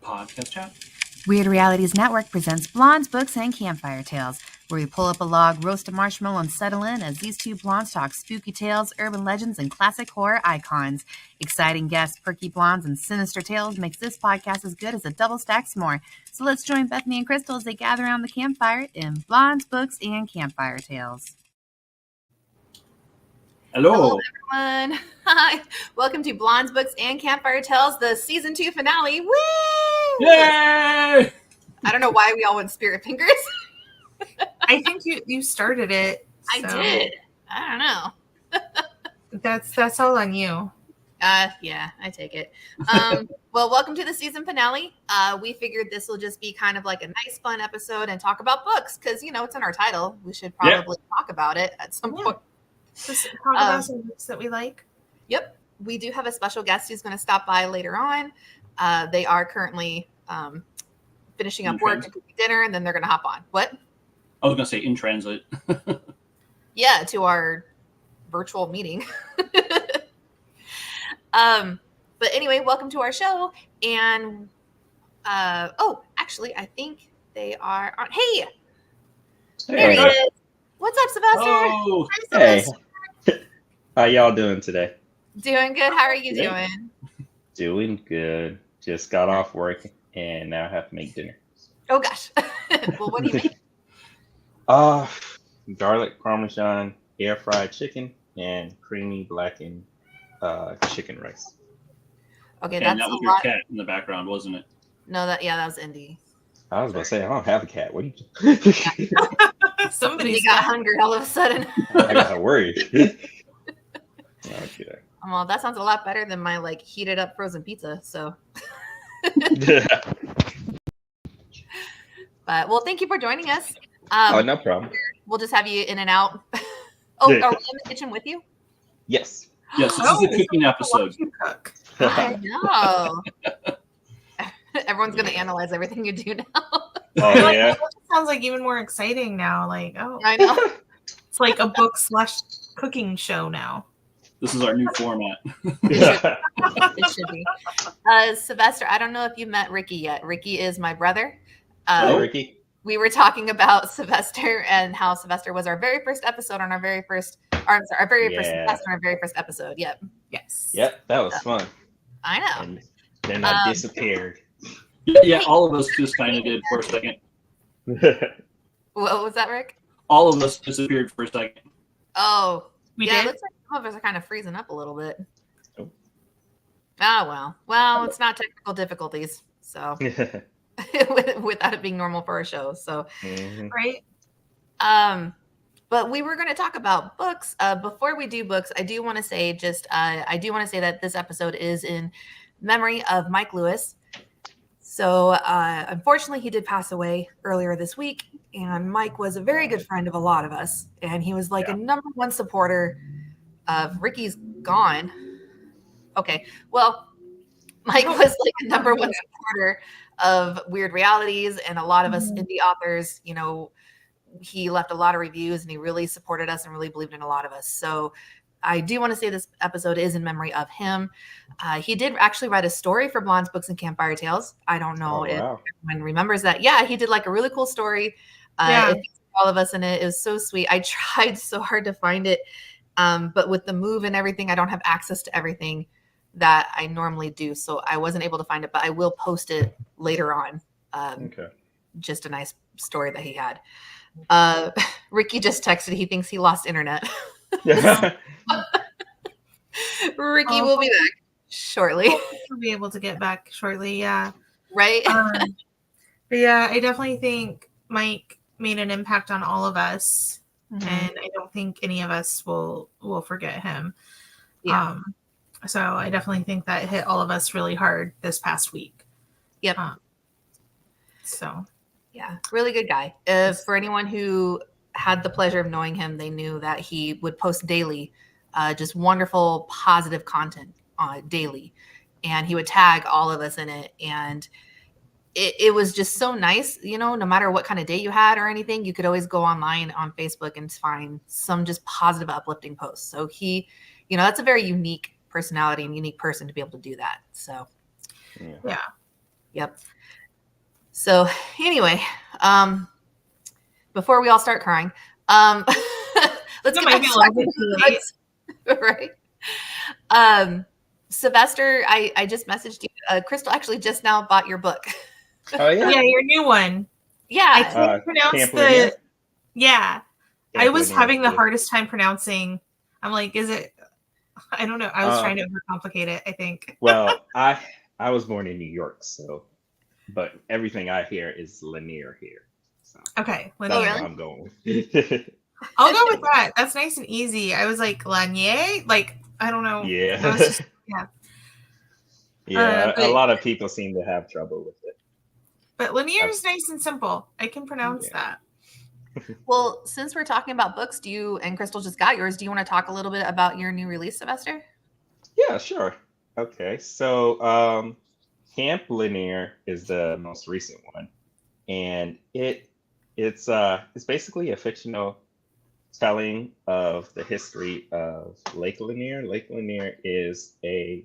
Podcast chat. Weird Realities Network presents Blondes, Books, and Campfire Tales, where we pull up a log, roast a marshmallow, and settle in as these two blondes talk spooky tales, urban legends, and classic horror icons. Exciting guests, perky blondes, and sinister tales makes this podcast as good as a double stack s'more. So let's join Bethany and Crystal as they gather around the campfire in Blondes, Books, and Campfire Tales. Hello everyone. Hi. Welcome to Blondes, Books, and Campfire Tales, the season 2 finale. Woo! Yay! I don't know why we all went spirit fingers. I think you started it. So. I did. I don't know. That's all on you. Yeah, I take it. Well, welcome to the season finale. We figured this will just be kind of like a nice, fun episode and talk about books because, you know, it's in our title. We should probably talk about it at some point. Just talk about some books that we like. Yep. We do have a special guest who's going to stop by later on. They are currently finishing up work and cooking dinner, and then they're going to hop on. What? I was going to say in transit. Yeah, to our virtual meeting. But anyway, welcome to our show. And, actually, I think they are on. Hey! There he is. What's up, Sylvester? Oh, hey. How y'all doing today? Doing good. How are you doing? Doing good. Just got off work and now I have to make dinner. Oh gosh. Well, what do you make? Garlic parmesan, air fried chicken, and creamy blackened chicken rice. Okay, and that's that was a your lot. cat in the background, wasn't it? No, that was Indy. I was about to say I don't have a cat. What are you? Somebody got hungry all of a sudden. I got worried. Okay. Well, that sounds a lot better than my heated up frozen pizza. So. But thank you for joining us. No problem. We'll just have you in and out. Are we in the kitchen with you? Yes. Yes, this is a cooking episode. Cook. I know. Everyone's going to analyze everything you do now. Oh, yeah. It sounds like even more exciting now. I know. It's like a book/cooking show now. This is our new format. It should be. Sylvester, I don't know if you met Rikki yet. Rikki is my brother. Hello, Rikki. We were talking about Sylvester and how Sylvester was our very first episode on our very first, first guest on our very first episode. Yep. Yes. Yep, that was fun. I know. And then I disappeared. Yeah, all of us just kind of did for a second. What was that, Rick? All of us disappeared for a second. Oh, We yeah. did? It looks like some of us are kind of freezing up a little bit. Oh. Oh, well, it's not technical difficulties. So without it being normal for our show. So, Right. But we were going to talk about books. Before we do books, I do want to say that this episode is in memory of Mike Lewis. So unfortunately, he did pass away earlier this week. And Mike was a very good friend of a lot of us. And he was a number one supporter of Rikki's gone. Okay, well, Mike was a number one supporter of Weird Realities and a lot of us indie authors. You know, he left a lot of reviews and he really supported us and really believed in a lot of us. So I do want to say this episode is in memory of him. He did actually write a story for Blondes, Books, and Campfire Tales. I don't know if everyone remembers that. Yeah, he did a really cool story. It featured all of us in it. It was so sweet. I tried so hard to find it. But with the move and everything, I don't have access to everything that I normally do. So I wasn't able to find it, but I will post it later on. Okay. Just a nice story that he had. Rikki just texted. He thinks he lost internet. Rikki will be back shortly. We'll be able to get back shortly. Yeah. Right. But yeah, I definitely think Mike made an impact on all of us, and I don't think any of us will forget him. Yeah. So I definitely think that hit all of us really hard this past week. Yep. So. Yeah, really good guy. For anyone who had the pleasure of knowing him, they knew that he would post daily, just wonderful, positive content daily. And he would tag all of us in it. And it was just so nice, you know, no matter what kind of day you had or anything, you could always go online on Facebook and find some just positive, uplifting posts. So he, you know, that's a very unique personality and unique person to be able to do that. So, yeah. Yep. So anyway, before we all start crying, let's That get might back be a to little bit too late. right. Sylvester, I just messaged you. Crystal actually just now bought your book. Oh yeah. Yeah, your new one. I Yeah. can't pronounce Camp the. Linear? Yeah, I Camp was Linear, having the yeah. hardest time pronouncing. I'm like, is it? I don't know. I was trying to overcomplicate it, I think. Well, I was born in New York, so but everything I hear is linear here. So Okay, that's Oh, linear. what really? I'm going with. I'll go with that. That's nice and easy. I was like, Lanier? Like, I don't know. I Yeah. was just, yeah. Yeah, a But lot of people seem to have trouble with it. linear is nice and simple. I can pronounce Yeah. that. Well, since we're talking about books, do you and Crystal just got yours? Do you want to talk a little bit about your new release, Sylvester? Yeah, sure. Okay, so Camp Linear is the most recent one, and it's basically a fictional telling of the history of Lake Lanier. Lake Lanier is a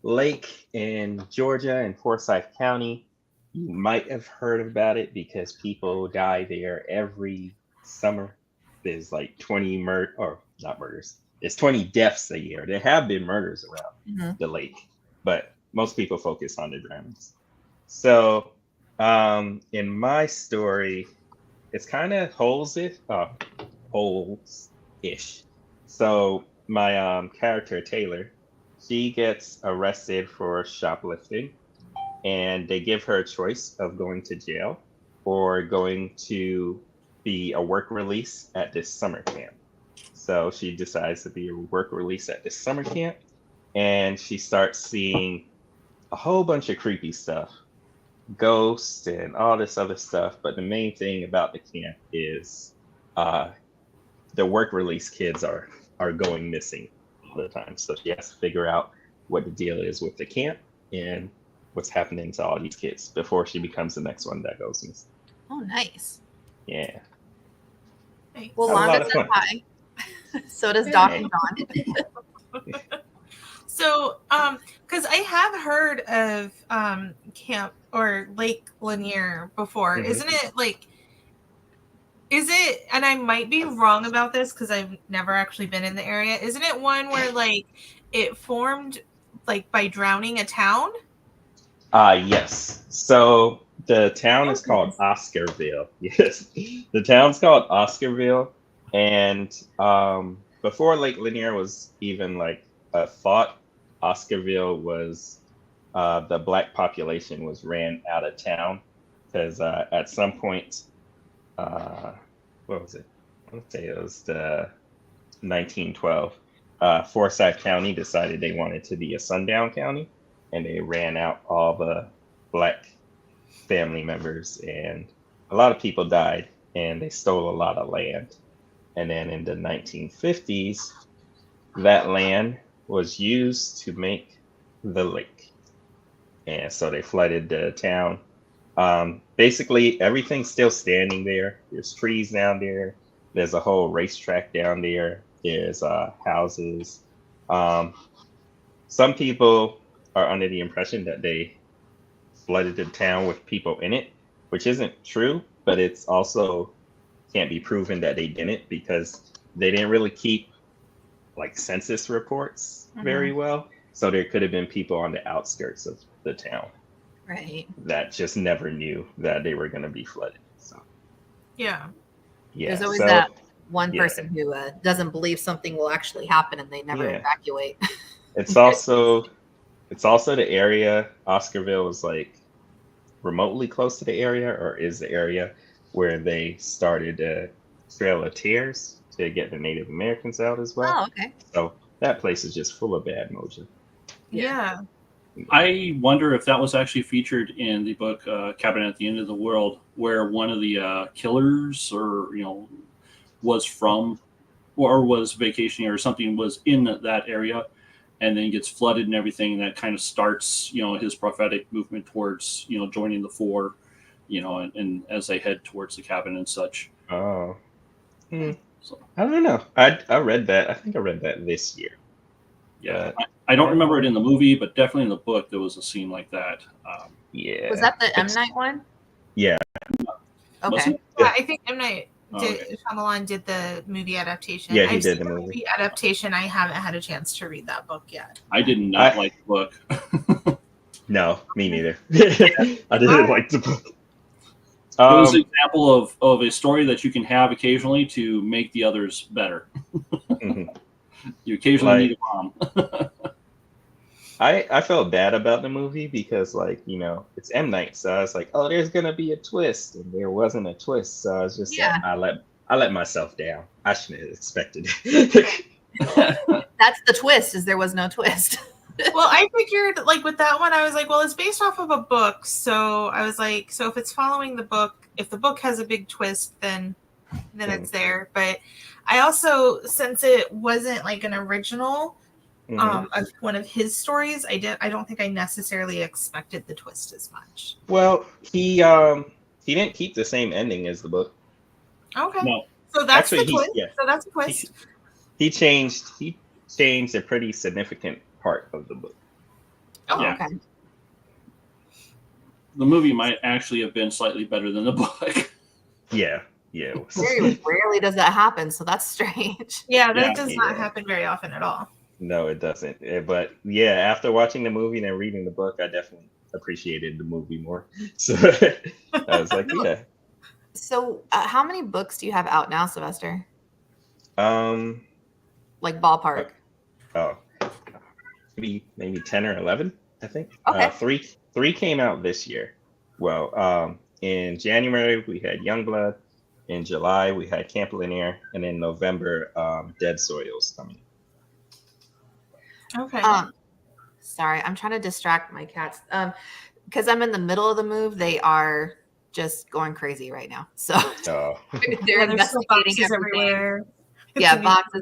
lake in Georgia in Forsyth County. You might have heard about it because people die there every summer. There's like 20 or not murders. There's 20 deaths a year. There have been murders around Mhm. the lake, but most people focus on the drownings. So, in my story, it's kind of holes-ish. So my character Taylor, she gets arrested for shoplifting, and they give her a choice of going to jail or going to be a work release at this summer camp. So she decides to be a work release at this summer camp, and she starts seeing a whole bunch of creepy stuff, ghosts and all this other stuff. But the main thing about the camp is the work release kids are going missing all the time. So she has to figure out what the deal is with the camp and what's happening to all these kids before she becomes the next one that goes missing. Oh, nice. Yeah. Nice. Well, That was a lot Londa of says fun. hi. So does Doc Hey. and Don. So, because I have heard of Camp or Lake Lanier before. Mhm. Isn't it like, is it, and I might be wrong about this because I've never actually been in the area, isn't it one where like it formed like by drowning a town? Yes. So the town is called Oscarville. Yes. The town's called Oscarville. And before Lake Lanier was even like a thought, Oscarville was the black population was ran out of town because at some point, what was it? I want to say it was the 1912. Forsyth County decided they wanted to be a sundown county, and they ran out all the black family members, and a lot of people died, and they stole a lot of land. And then in the 1950s, that land was used to make the lake. And so they flooded the town. Basically, everything's still standing there. There's trees down there. There's a whole racetrack down there. There's houses. Some people are under the impression that they flooded the town with people in it, which isn't true, but it's also can't be proven that they didn't because they didn't really keep like census reports very well. So there could have been people on the outskirts of the town Right. that just never knew that they were going to be flooded. So Yeah. There's always so, that one yeah. person who doesn't believe something will actually happen and they never Yeah. evacuate. It's also the area. Oscarville is like remotely close to the area, or is the area where they started the Trail of Tears to get the Native Americans out as well. Oh, okay. So that place is just full of bad mojo. Yeah. I wonder if that was actually featured in the book Cabin at the End of the World, where one of the killers, or was from, or was vacationing, or something was in that area, and then gets flooded and everything. And that kind of starts, his prophetic movement towards, joining the four, and as they head towards the cabin and such. Oh, So, I don't know. I read that. I think I read that this year. yeah, I don't remember it in the movie, but definitely in the book there was a scene like that. Yeah. Was that the M. Night one? Yeah. Was Okay. it? Yeah, I think M. Night Oh, Shyamalan did the movie adaptation. Yeah, he I've did seen the movie. adaptation. I haven't had a chance to read that book yet. I did not like the book. No, me neither. I didn't like the book. It was an example of a story that you can have occasionally to make the others better. Mhm. You occasionally need a bomb. I felt bad about the movie because, like, you know, it's M. Night, so I was like, oh, there's gonna be a twist, and there wasn't a twist, so I was just like, I let myself down. I shouldn't have expected it. That's the twist, is there was no twist. Well, I figured, like, with that one, I was like, well, it's based off of a book, so I was like, so if it's following the book, if the book has a big twist, then it's there. But I also, since it wasn't like an original of one of his stories, I don't think I necessarily expected the twist as much. Well, he didn't keep the same ending as the book. Okay. No. So that's Actually, the twist. So that's a twist. He changed a pretty significant part of the book. Oh, Yeah. okay. The movie might actually have been slightly better than the book. Yeah, it was. Very rarely does that happen, so that's strange. Yeah, that Yeah. does not happen very often at all. No, it doesn't. But yeah, after watching the movie and then reading the book, I definitely appreciated the movie more. So I was like, yeah. So, how many books do you have out now, Sylvester? Like ballpark. Oh, maybe 10 or 11, I think. Okay. Three came out this year. Well, in January we had Youngblood. In July we had Camp Linear, and in November, Dead Soil's coming. Okay. Sorry, I'm trying to distract my cats. Because I'm in the middle of the move, they are just going crazy right now. So Oh, they're Yeah, there's still investigating boxes everywhere. everywhere. Yeah, boxes.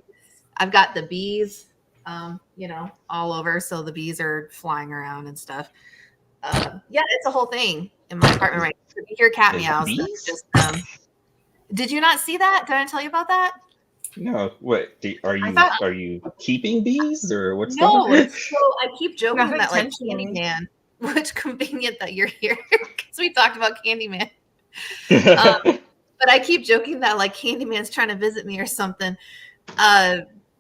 I've got the bees, all over. So the bees are flying around and stuff. Yeah, it's a whole thing in my apartment right now. If you hear cat There's meows, bees? that's just Did you not see that? Did I tell you about that? no! What are you keeping bees or what's No. going on? So I keep joking Not that like intentionally. Candyman, which convenient that you're here because we talked about Candyman. But I keep joking that like Candyman's trying to visit me or something.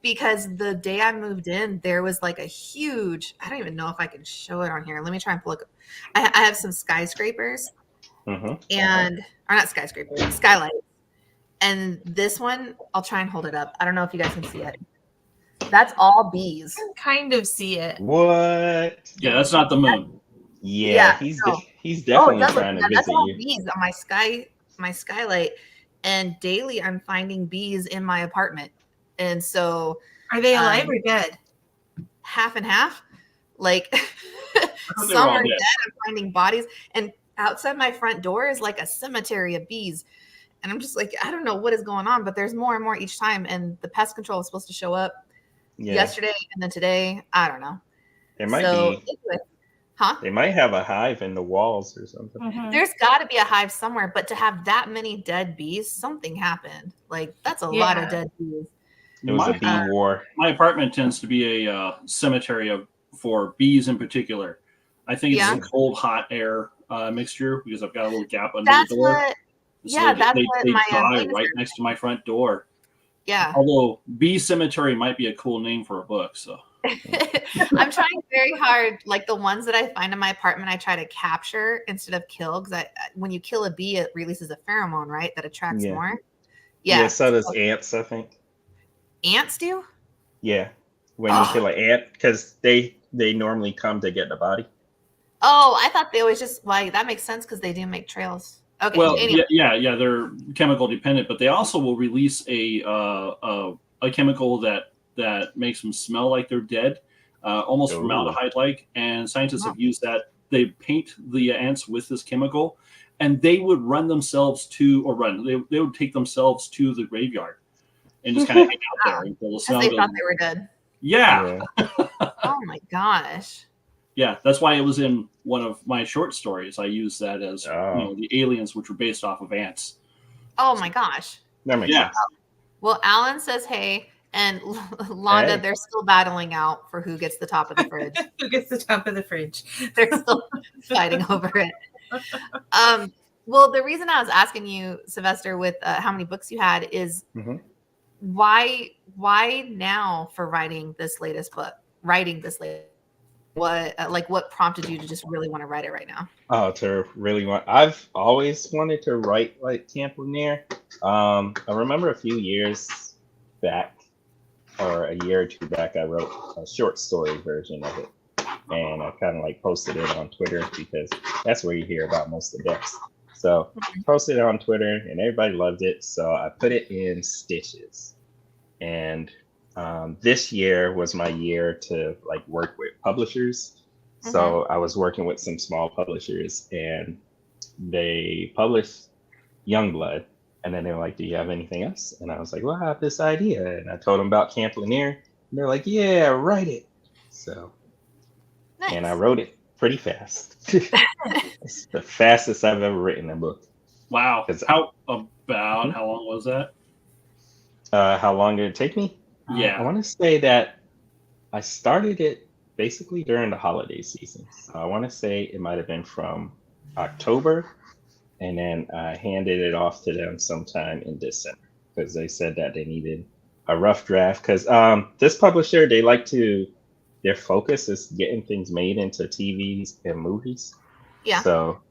Because the day I moved in, there was like a huge, I don't even know if I can show it on here. Let me try and pull it. I have some skyscrapers or not skyscrapers, skylights. And this one, I'll try and hold it up. I don't know if you guys can see it. That's all bees. I can kind of see it. What? Yeah, that's not the moon. Yeah, he's definitely trying to that's visit all you. bees on my skylight. And daily I'm finding bees in my apartment. And so Are they alive or dead? half and half. Like thought they were some all are dead. dead. I'm finding bodies. And outside my front door is like a cemetery of bees. And I'm just like, I don't know what is going on, but there's more and more each time. And the pest control is supposed to show up yesterday and then today. I don't know. There might Anyway, They might have a hive in the walls or something. There's got to be a hive somewhere, but to have that many dead bees, something happened. Like that's a lot of dead bees. It was a bee war. My apartment tends to be a cemetery for bees in particular. I think it's a cold, hot air mixture because I've got a little gap under the door. They die right next to my front door. Yeah. Although bee cemetery might be a cool name for a book. So I'm trying very hard. Like the ones that I find in my apartment, I try to capture instead of kill because when you kill a bee, it releases a pheromone, right? That attracts more. Yeah. So does ants, I think. Ants do? Yeah. When you kill an ant, because they normally come to get the body. Oh, I thought they always just that makes sense because they do make trails. Okay. Well, anyway. yeah, they're chemical dependent, but they also will release a chemical that makes them smell like they're dead, almost formaldehyde-like. And scientists have used that. They paint the ants with this chemical, and they would run themselves they would take themselves to the graveyard and just kind of hang out there until the smell they goes. thought they were dead. Yeah. Oh my gosh. Yeah, that's why it was in one of my short stories. I used that as the aliens, which were based off of ants. Oh my gosh. That makes sense. Well, Alan says, hey, And Londa, Hey. they're still battling out for who gets the top of the fridge. Who gets the top of the fridge? They're still fighting over it. Well, the reason I was asking you, Sylvester, with how many books you had is Mhm. why now for writing this latest book? What prompted you to just really want to write it right now? Oh, to really want. I've always wanted to write like Camp Lanier. I remember a few years back, or a year or two back, I wrote a short story version of it, and I kind of like posted it on Twitter because that's where you hear about most of the books. So posted it on Twitter, and everybody loved it. So I put it in stitches, and this year was my year to like work with publishers. So I was working with some small publishers, and they published Youngblood. And then they were like, "Do you have anything else?" And I was like, "Well, I have this idea." And I told them about Camp Lanier. And they're like, "Yeah, write it." So, Nice. and I wrote it pretty fast. It's the fastest I've ever written a book. Wow. 'Cause- How long was that? How long did it take me? I Yeah. want to say that I started it basically during the holiday season. I want to say it might have been from October, and then I handed it off to them sometime in December because they said that they needed a rough draft. Because this publisher, their focus is getting things made into TVs and movies. Yeah. So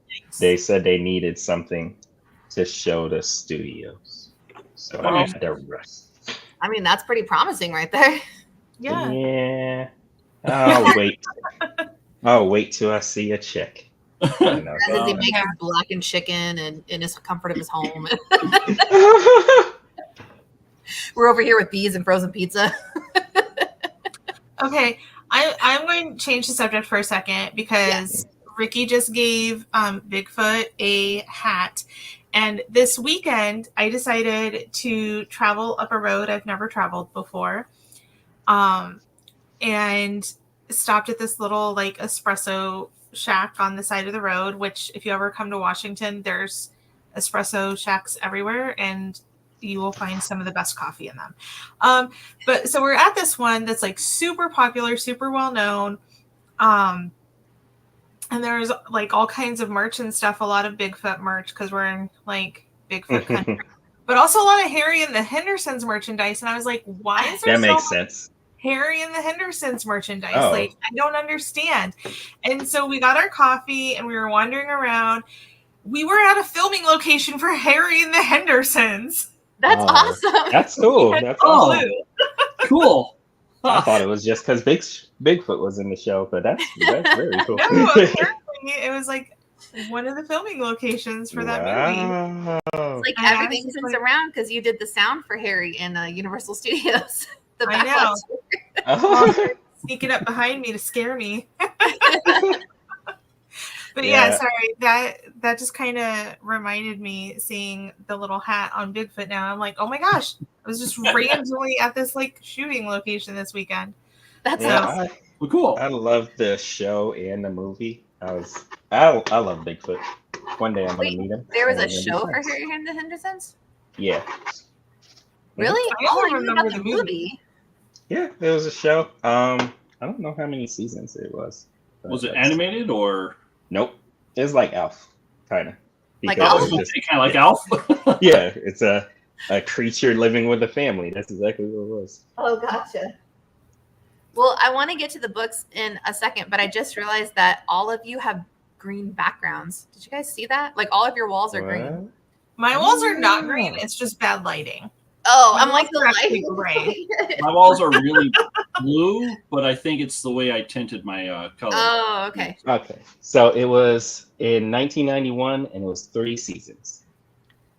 they said they needed something to show the studios. So That I makes had to rush. I mean, that's pretty promising right there. Yeah. Yeah. I'll wait. I'll wait till I see a check. You know, As he Wow. makes his blackened chicken and in his comfort of his home. We're over here with bees and frozen pizza. Okay, I'm going to change the subject for a second because Rikki just gave Bigfoot a hat. And this weekend, I decided to travel up a road I've never traveled before, and stopped at this little like espresso shack on the side of the road. Which, if you ever come to Washington, there's espresso shacks everywhere, and you will find some of the best coffee in them. But so we're at this one that's like super popular, super well known. And there's like all kinds of merch and stuff, a lot of Bigfoot merch because we're in like Bigfoot country, but also a lot of Harry and the Hendersons merchandise. And I was like, why is there that makes so much sense. Harry and the Hendersons merchandise? Oh. Like, I don't understand. And so we got our coffee and we were wandering around. We were at a filming location for Harry and the Hendersons. That's Oh, awesome. That's cool. That's Oh. awesome. Cool. I Huh. thought it was just because Bigfoot was in the show, but that's very cool. No, apparently it was like one of the filming locations for that movie. Wow. Like I everything was since like- around because you did the sound for Harry in Universal Studios. The I know. backlash. Sneaking up behind me to scare me. But yeah, Yeah. sorry, that just kind of reminded me seeing the little hat on Bigfoot. Now I'm like, oh my gosh, I was just randomly at this like shooting location this weekend. That's Yeah, awesome. Well, cool. I love the show and the movie. I love Bigfoot. One day I'm gonna Wait, meet him. There was and a we're gonna be show for friends. Harry and the Hendersons? Yeah. Really? I Oh, only I knew remember about the the movie. Yeah, there was a show. I don't know how many seasons it was. but Was it that's- animated or? Nope. It's like Alf, kind of. Like I Alf? was gonna say kind of like Alf. Yeah, it's a creature living with a family. That's exactly what it was. Oh, gotcha. Well, I want to get to the books in a second, but I just realized that all of you have green backgrounds. Did you guys see that? Like all of your walls are green. What? My walls are not Oh. green; it's just bad lighting. Oh, My I'm like the walls are actually lighting. gray. My walls are really blue, but I think it's the way I tinted my color. Oh, okay. Okay, so it was in 1991, and it was 3 seasons.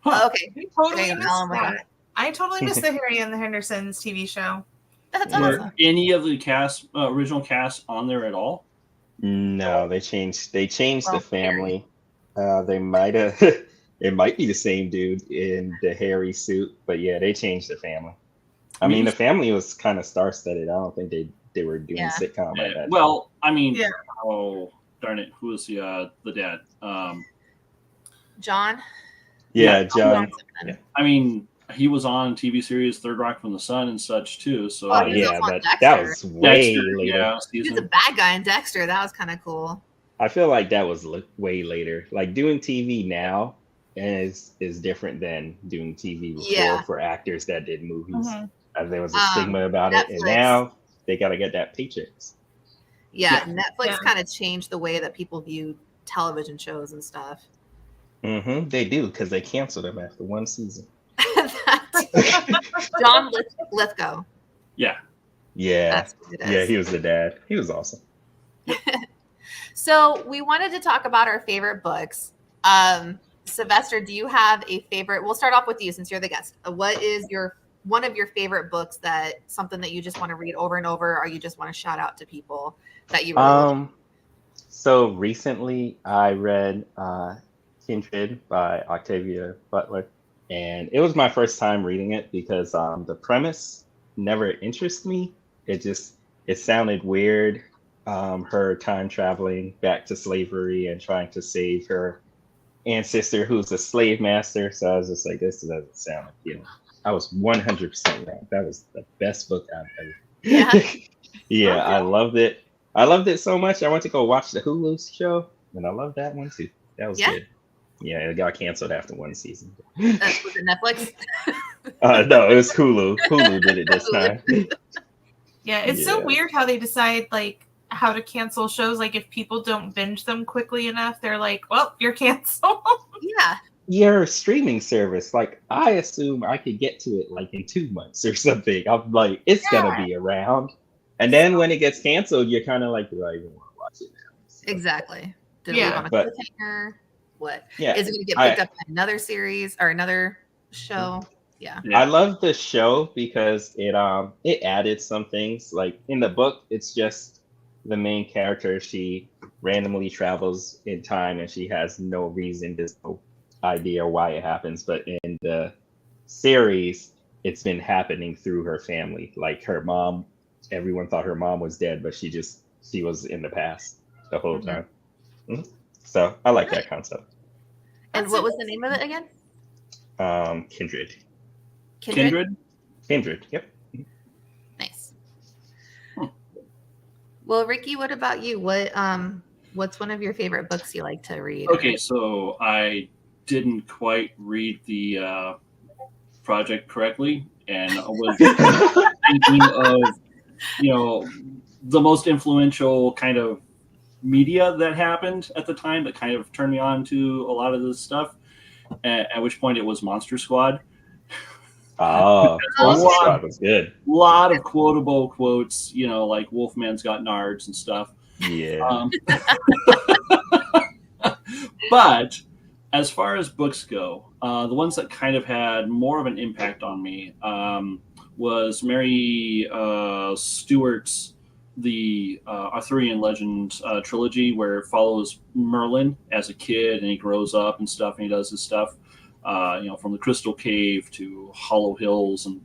Huh. Okay. I totally Okay, missed now I'm with that. I totally missed the Harry and the Hendersons TV show. That's Yeah. awesome. Were any of the cast, original cast, on there at all? No, they changed. They changed Well, the family. They might have. It might be the same dude in the hairy suit, but yeah, they changed the family. I mean, the family was kind of star-studded. I don't think they were doing Yeah. sitcom at that. Well, I mean, Yeah. oh darn it, who was the dad? John. yeah, John John. Simpson. I mean, he was on TV series Third Rock from the Sun and such too. So Oh, Oh he was yeah, also on but Dexter. that was way Dexter, later. yeah, He was a season. bad guy in Dexter. That was kind of cool. I feel like that was way later. Like doing TV now is different than doing TV before Yeah. for actors that did movies. Mhm. There was a stigma about it, and Netflix. now they gotta get that paychecks. Yeah, Netflix Yeah. kind of changed the way that people view television shows and stuff. They do because they canceled them after one season. John Lithgow. Yeah. Yeah, That's what it is. yeah, he was the dad. He was awesome. So we wanted to talk about our favorite books. Sylvester, do you have a favorite? We'll start off with you since you're the guest. What is one of your favorite books, that something that you just want to read over and over, or you just want to shout out to people that you really like? So recently I read Kindred by Octavia Butler, and it was my first time reading it because the premise never interested me. It sounded weird. Her time traveling back to slavery and trying to save her ancestor who's a slave master. So I was just like, this doesn't sound like, I was 100% wrong. That was the best book I've ever. Yeah. I loved it. I loved it so much. I went to go watch the Hulu show, and I loved that one too. That was good. Yeah, it got canceled after one season. Was it Netflix? No, it was Hulu. Hulu did it this time. Yeah, it's so Yeah. weird how they decide like how to cancel shows. Like if people don't binge them quickly enough, they're like, well, you're canceled. Yeah. Your streaming service, like I assume I could get to it like in 2 months or something. I'm like, it's gonna be around. And then when it gets canceled, you're kind of like, do I even want to watch it now? So, Exactly. Did Yeah, we want a but- cliffhanger? What? yeah, Is it going to get picked up by another series or another show? Yeah. I love the show because it added some things. Like in the book, it's just the main character. She randomly travels in time and she has no reason, there's no idea why it happens. But in the series, it's been happening through her family. Like her mom, everyone thought her mom was dead, but she was in the past the whole time. So I like that concept. And what was the name of it again? Kindred. Kindred? Kindred, yep. Nice. Well, Ricky, what about you? What's one of your favorite books you like to read? Okay, so I didn't quite read the project correctly, and I was thinking of, the most influential kind of media that happened at the time that kind of turned me on to a lot of this stuff. At which point it was Monster Squad. Oh, Monster Squad was good. A lot of quotable quotes, like Wolfman's got nards and stuff. Yeah. But as far as books go, the ones that kind of had more of an impact on me was Mary Stewart's The Arthurian Legend trilogy, where it follows Merlin as a kid and he grows up and stuff, and he does his stuff, from the Crystal Cave to Hollow Hills, and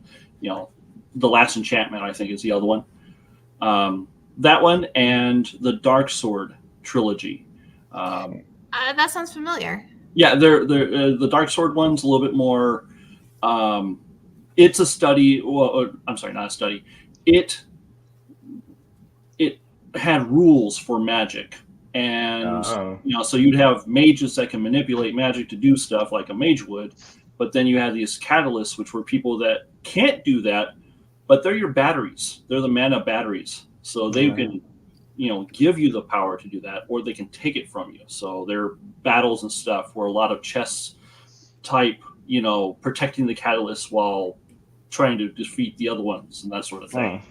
The Last Enchantment, I think, is the other one. That one and the Dark Sword trilogy. That sounds familiar. Yeah, the Dark Sword one's a little bit more. It's a study. Well, I'm sorry, not a study. It had rules for magic, and so you'd have mages that can manipulate magic to do stuff like a mage would, but then you had these catalysts, which were people that can't do that, but they're your batteries. They're the mana batteries, so they can give you the power to do that, or they can take it from you. So their battles and stuff were a lot of chess type, protecting the catalysts while trying to defeat the other ones and that sort of thing.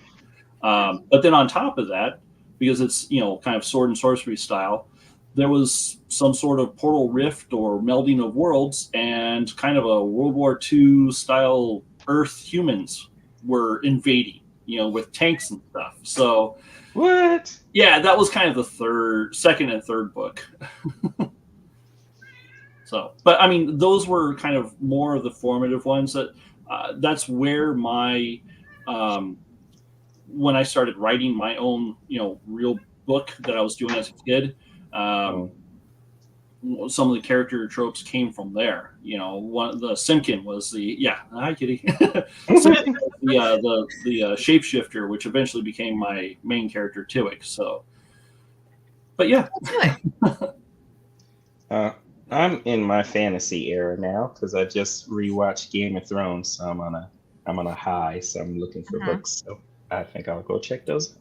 But then on top of that, because it's kind of sword and sorcery style, there was some sort of portal rift or melding of worlds, and kind of a World War II style Earth humans were invading, with tanks and stuff. So what? Yeah, that was kind of the second and third book. So, but I mean, those were kind of more of the formative ones. That's where my when I started writing my own, real book that I was doing as a kid, some of the character tropes came from there. You know, the Simkin was hi kitty. Simkin was the shapeshifter, which eventually became my main character Tiwick. So, but yeah, I'm in my fantasy era now because I just rewatched Game of Thrones, so I'm on a high. So I'm looking for books. So I think I'll go check those out.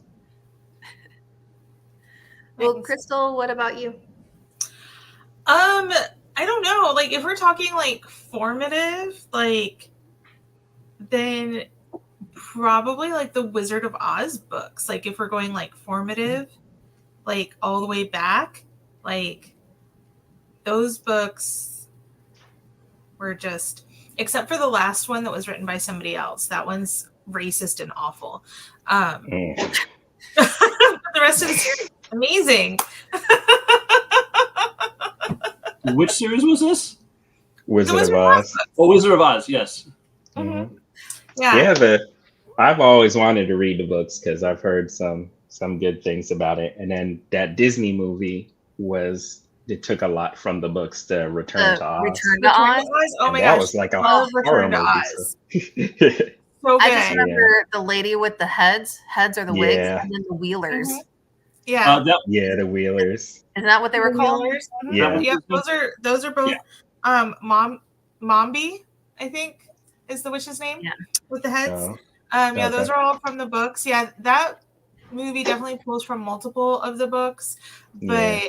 Well, Crystal, what about you? I don't know. Like, if we're talking like formative, like, then probably like the Wizard of Oz books. Like, if we're going like formative, like all the way back, like those books were just, except for the last one that was written by somebody else. That one's racist and awful. The rest of the series, amazing. Which series was this? Wizard of Oz. Oh, Wizard of Oz. Yes. Mm-hmm. Yeah, I've always wanted to read the books because I've heard some good things about it. And then that Disney movie it took a lot from the books to Return to Oz. Return to Oz? Oh my gosh. That gosh. was like a Love horror Return to movie. Oz. So. So I just good. remember the lady with the heads are the wigs, Yeah. and then the Wheelers. Mhm. Yeah. The Wheelers. Isn't that what they were called? Wheelers. Mhm. Yeah. Yeah, those are both Mombi, I think, is the witch's name. Yeah. With the heads. Oh, Yeah, those are all from the books. Yeah, that movie definitely pulls from multiple of the books. But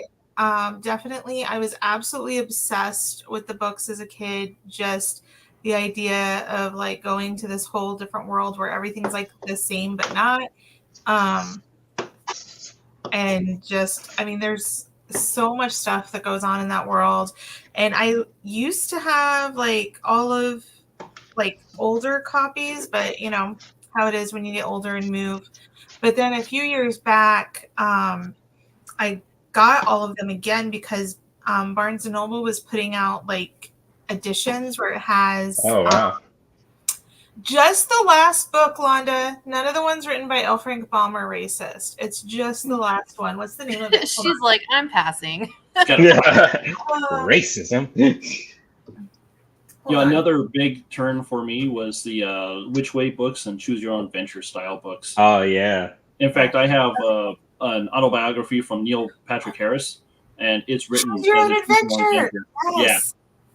definitely I was absolutely obsessed with the books as a kid. Just the idea of like going to this whole different world where everything's like the same but not. And just, I mean, there's so much stuff that goes on in that world. And I used to have like all of like older copies, but you know how it is when you get older and move. But then a few years back, I got all of them again because Barnes and Noble was putting out like editions where it has just the last book, Londa. None of the ones written by L. Frank Baum are racist. It's just the last one. What's the name of it? She's like, I'm passing. Racism. Another big turn for me was the Which Way books and Choose Your Own Adventure style books. Oh yeah. In fact, I have an autobiography from Neil Patrick Harris, and it's written. Choose Your Own Adventure. Yes.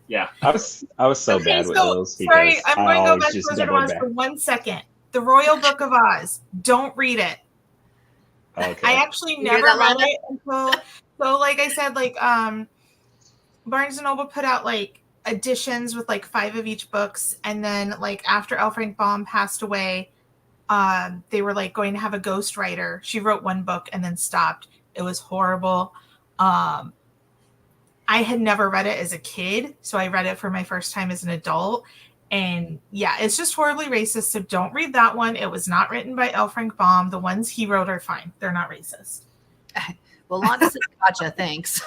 Yeah. I was so bad with those. Sorry, I'm going to go back to Wizard of Oz for 1 second. The Royal Book of Oz. Don't read it. Okay. I actually never read it until, so like I said, like Barnes and Noble put out like editions with like 5 of each books, and then like after L. Frank Baum passed away, they were like going to have a ghostwriter. She wrote 1 book and then stopped. It was horrible. I had never read it as a kid, so I read it for my first time as an adult. And yeah, it's just horribly racist, so don't read that one. It was not written by L. Frank Baum. The ones he wrote are fine. They're not racist. Well, Londa says gotcha, thanks.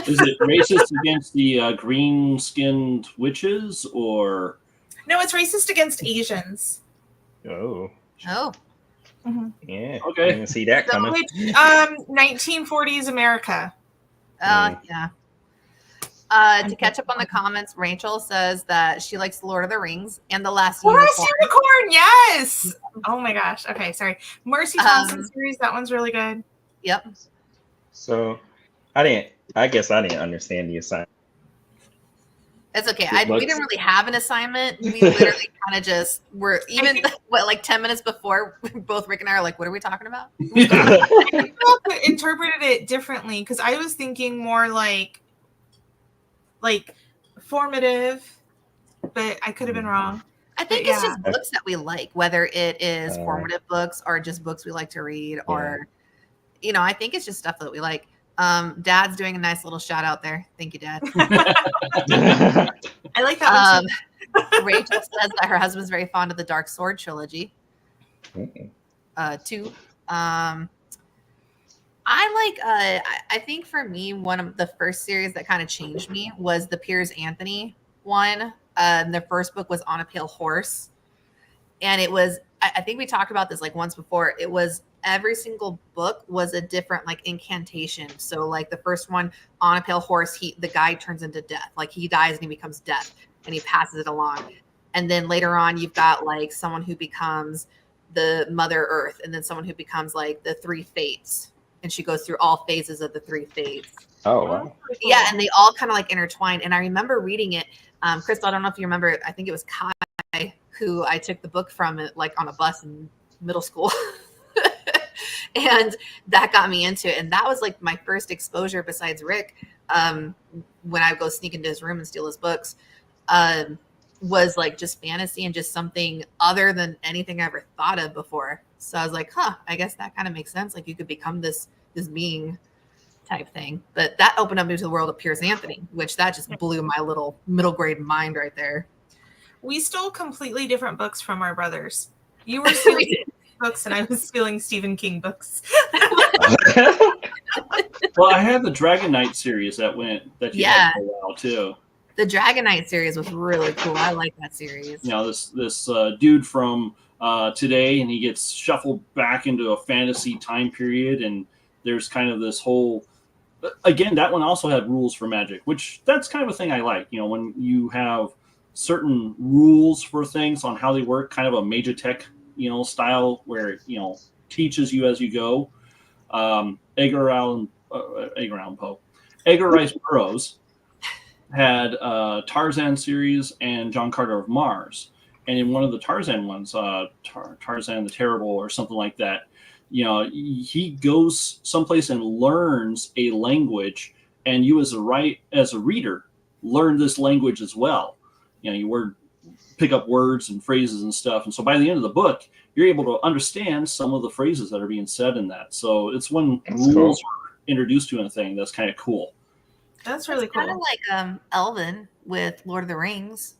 Is it racist against the green-skinned witches, or? No, it's racist against Asians. Oh. Mm-hmm. Yeah. Okay. I didn't see that coming. 1940s America. Yeah. To catch up on the comments, Rachel says that she likes Lord of the Rings and The Last Unicorn. Yes. Oh my gosh. Okay, sorry. Mercy Thompson series. That one's really good. Yep. So, I guess I didn't understand the assignment. It's okay. We didn't really have an assignment. We literally kind of just were, even like 10 minutes before, both Rick and I are like, what are we talking about? I interpreted it differently because I was thinking more like formative, but I could have been wrong. I think it's just books that we like, whether it is formative books or just books we like to read, or, you know, I think it's just stuff that we like. Dad's doing a nice little shout out there. Thank you, Dad. I like that one too. Rachel says that her husband's very fond of the Dark Sword trilogy. Too. I think for me, one of the first series that kind of changed me was the Piers Anthony one. The first book was On a Pale Horse. And it was, I think we talked about this like once before. It was every single book was a different like incantation. So like the first one, on a pale horse, the guy turns into death. Like he dies and he becomes death and he passes it along. And then later on, you've got like someone who becomes the Mother Earth, and then someone who becomes like the three fates. And she goes through all phases of the three fates. Oh, wow. Yeah, and they all kind of like intertwine. And I remember reading it. Crystal, I don't know if you remember it. I think it was Kai who I took the book from it like on a bus in middle school. And that got me into it. And that was like my first exposure besides Rick, when I go sneak into his room and steal his books, was like just fantasy and just something other than anything I ever thought of before. So I was like, I guess that kind of makes sense. Like you could become this being type thing. But that opened up me to the world of Piers Anthony, which that just blew my little middle grade mind right there. We stole completely different books from our brothers. You were stealing books and I was stealing Stephen King books. Well, I had the Dragon Knight series that you had for a while too. The Dragon Knight series was really cool. I like that series. You know, this dude from today, and he gets shuffled back into a fantasy time period, and there's kind of this whole. Again, that one also had rules for magic, which that's kind of a thing I like. You know, when you have certain rules for things on how they work, kind of a Major Tech, style where it, teaches you as you go. Edgar Rice Burroughs had Tarzan series and John Carter of Mars. And in one of the Tarzan ones, Tarzan the Terrible or something like that, he goes someplace and learns a language, and you as a reader learn this language as well. You pick up words and phrases and stuff. And so by the end of the book, you're able to understand some of the phrases that are being said in that. So it's when rules are introduced to a thing that's kind of cool. That's really cool. Kind of like Elvin with Lord of the Rings.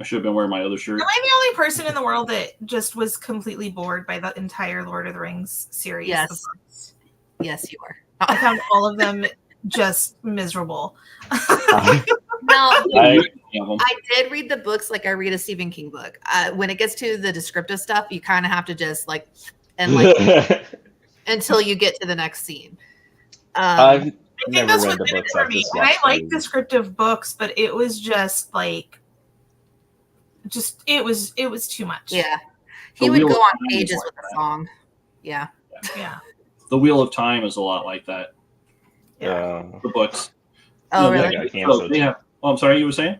I should have been wearing my other shirt. Am I the only person in the world that just was completely bored by the entire Lord of the Rings series? Yes. Yes, you are. I found all of them just miserable. No, I did read the books like I read a Stephen King book. When it gets to the descriptive stuff, you kind of have to just until you get to the next scene. I've never read the books. For me. I like descriptive books, but it was just like, it was too much. Yeah, he would go on pages with a song. Yeah. The Wheel of Time is a lot like that. Yeah. The books. Oh, really? I'm sorry, you were saying?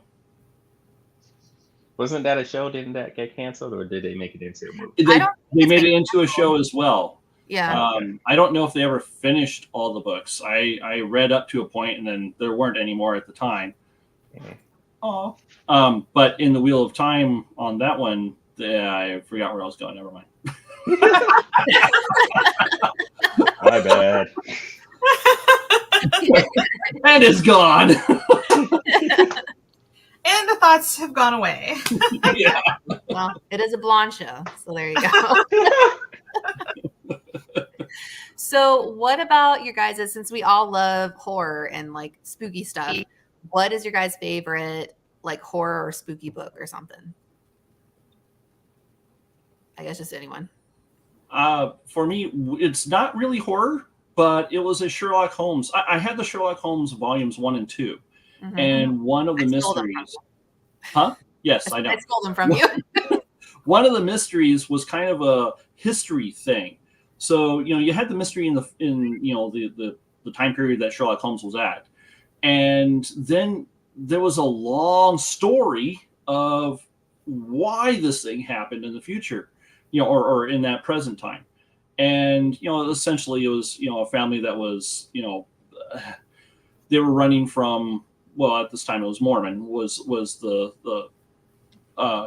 Wasn't that a show? Didn't that get canceled, or did they make it into a movie? They made it into a show as well. Yeah. I don't know if they ever finished all the books. I read up to a point, and then there weren't any more at the time. Oh. But in the Wheel of Time on that one, I forgot where I was going. Never mind. My bad. And it's gone. And the thoughts have gone away. Yeah. Well, it is a blonde show, so there you go. So what about your guys', since we all love horror and like spooky stuff, what is your guys' favorite like horror or spooky book or something? I guess just anyone. For me, it's not really horror, but it was a Sherlock Holmes. I had the Sherlock Holmes volumes 1 and 2. Mm-hmm. And one of the mysteries. Huh? Yes, I know. I stole them from you. One of the mysteries was kind of a history thing. So, you had the mystery in the time period that Sherlock Holmes was at. And then there was a long story of why this thing happened in the future, or in that present time. And, essentially it was, a family that was, they were running from, well, at this time it was Mormon, was the group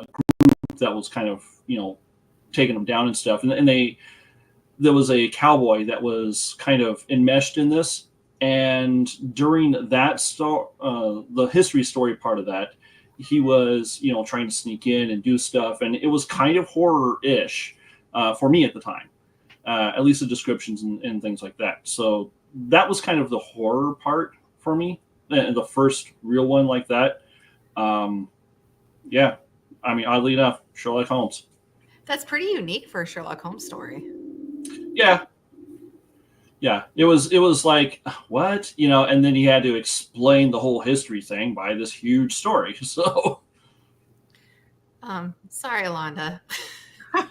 that was kind of, taking them down and stuff. And there was a cowboy that was kind of enmeshed in this. And during that the history story part of that, he was, trying to sneak in and do stuff. And it was kind of horror-ish for me at the time, at least the descriptions and things like that. So that was kind of the horror part for me, the first real one like that. Yeah, I mean, oddly enough, Sherlock Holmes. That's pretty unique for a Sherlock Holmes story. Yeah. Yeah. It was like, what? And then he had to explain the whole history thing by this huge story. So Sorry, Alonda.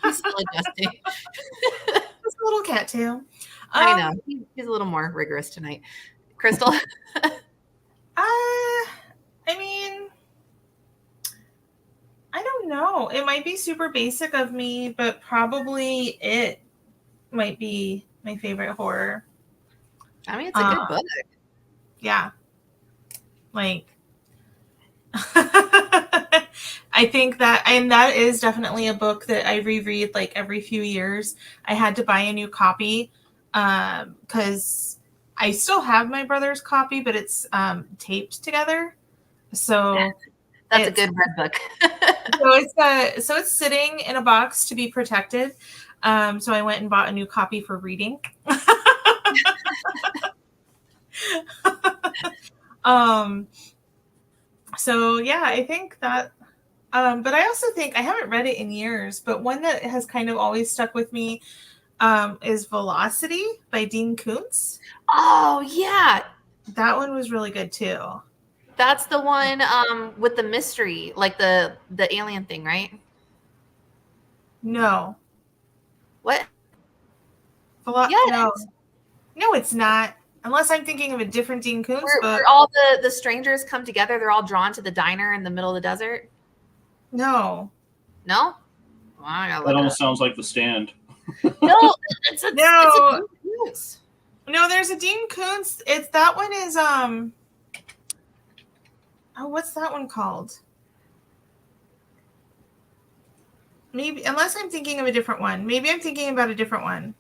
He's still adjusting. It's a little cattail. I know. He's a little more rigorous tonight. Crystal? I mean, I don't know. It might be super basic of me, but probably it might be my favorite horror. I mean, it's a good book. Yeah. Like, I think that, and that is definitely a book that I reread like every few years. I had to buy a new copy because I still have my brother's copy, but it's taped together. So that's a good red book. so it's sitting in a box to be protected. So I went and bought a new copy for reading. So yeah, I think that, but I also think I haven't read it in years, but one that has kind of always stuck with me is Velocity by Dean Koontz. Oh yeah. That one was really good too. That's the one with the mystery, like the alien thing, right? No. What? No, it's not. Unless I'm thinking of a different Dean Koontz book. Where all the strangers come together, they're all drawn to the diner in the middle of the desert. No. No? Well, I gotta that look almost sounds like The Stand. No, it's a No. Dean Koontz. No, there's a Dean Koontz. It's that one is what's that one called? Maybe, unless I'm thinking of a different one. Maybe I'm thinking about a different one.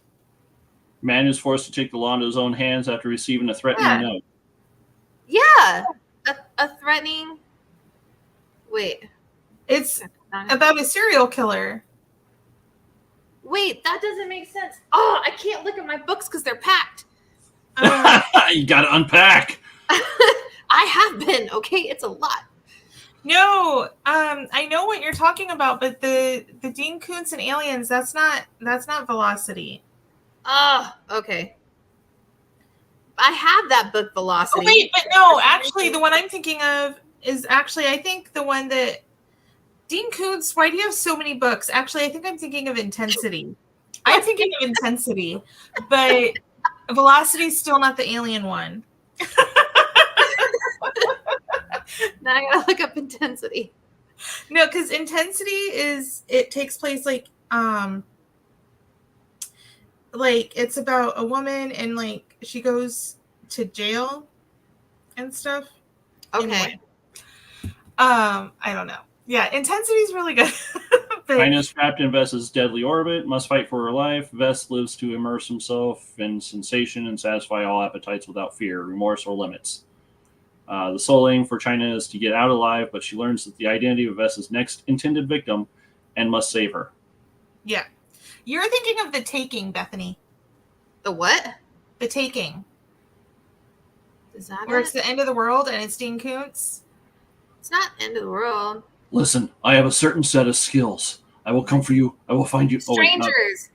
Man is forced to take the law into his own hands after receiving a threatening note. Yeah. A threatening. Wait. It's about a serial killer. Wait, that doesn't make sense. Oh, I can't look at my books because they're packed. You got to unpack. I have been. Okay, it's a lot. No, I know what you're talking about, but the Dean Koontz and Aliens, that's not Velocity. Okay. I have that book, Velocity. Oh, wait, but no, actually, the one I'm thinking of is actually, I think the one that Dean Koontz, why do you have so many books? Actually, I think I'm thinking of Intensity. I'm thinking of Intensity, but Velocity's still not the alien one. Now I gotta look up Intensity. No, because Intensity it takes place like it's about a woman and like she goes to jail and stuff. Okay. Anyway. I don't know. Yeah, Intensity is really good. China is trapped in Vess's deadly orbit, must fight for her life. Vess lives to immerse himself in sensation and satisfy all appetites without fear, remorse, or limits. The sole aim for China is to get out alive, but she learns that the identity of Vess's next intended victim and must save her. Yeah. You're thinking of The Taking, Bethany. The what? The Taking. Is that where it? it's the end of the world and it's Dean Koontz? It's not end of the world. Listen, I have a certain set of skills. I will come for you. I will find you. Strangers.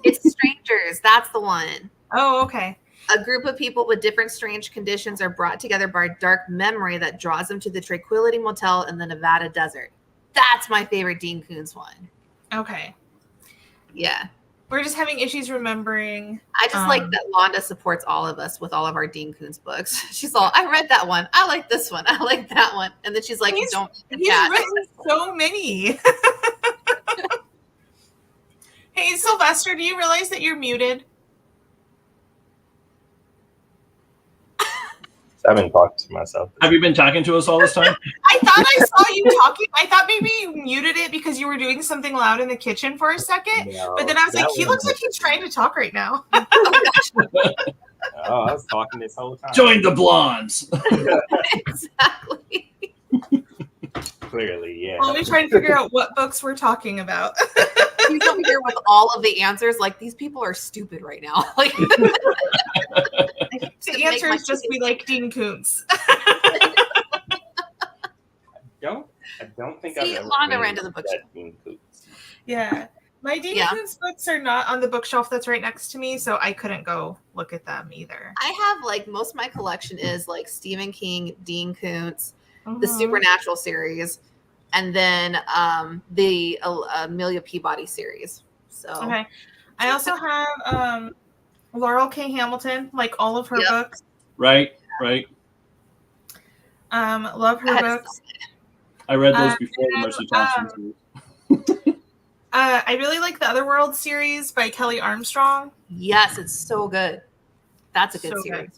It's Strangers. That's the one. Oh, okay. A group of people with different strange conditions are brought together by a dark memory that draws them to the Tranquility Motel in the Nevada desert. That's my favorite Dean Koontz one. Okay. Yeah. We're just having issues remembering. I just like that Londa supports all of us with all of our Dean Koontz books. She's all, I read that one. I like this one. I like that one. And then she's like, he's chat. written so many. Hey, Sylvester, do you realize that you're muted? I've been talking to myself. Have you been talking to us all this time? I thought I saw you talking. I thought maybe you muted it because you were doing something loud in the kitchen for a second. No, but then I was like, he looks was- like he's trying to talk right now. Oh, I was talking this whole time. Join the Blondes. Exactly. Clearly, yeah. Well, let me try to figure out what books we're talking about. He's over here with all of the answers. Like, these people are stupid right now. Like, The answer is just we like Dean Koontz. I don't think See, I've ever Londa read ran to the bookstore. that Dean Koontz. Yeah. My Dean Koontz books are not on the bookshelf that's right next to me, so I couldn't go look at them either. I have like most of my collection is like Stephen King, Dean Koontz, the Supernatural series, and then the Amelia Peabody series. So okay, I also have Laurel K. Hamilton, like all of her books. Right. Love her books. I read those before the Mercy Thompson series. I really like the Otherworld series by Kelly Armstrong. Yes, it's so good. That's a good series. Good.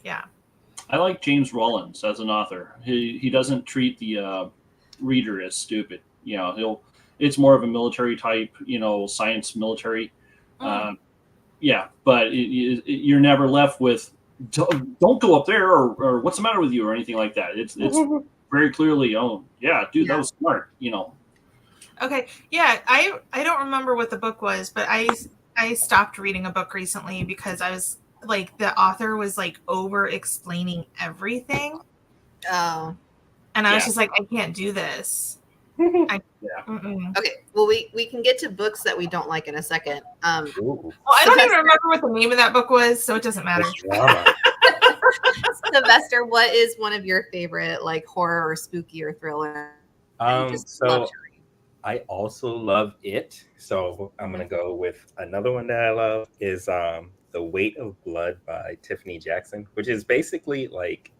Yeah. I like James Rollins as an author. He doesn't treat the reader as stupid. You know, it's more of a military type, science military. But you're never left with don't go up there or what's the matter with you or anything like that. It's very clearly, that was smart, Okay. Yeah. I don't remember what the book was, but I stopped reading a book recently because I was like, the author was like over explaining everything. Oh. And I was just like, I can't do this. Okay. Well, we can get to books that we don't like in a second. Well, I don't even remember what the name of that book was, so it doesn't matter. Sylvester, what is one of your favorite like horror or spooky or thriller? So I also love it. So I'm gonna go with another one that I love is The Weight of Blood by Tiffany Jackson, which is basically like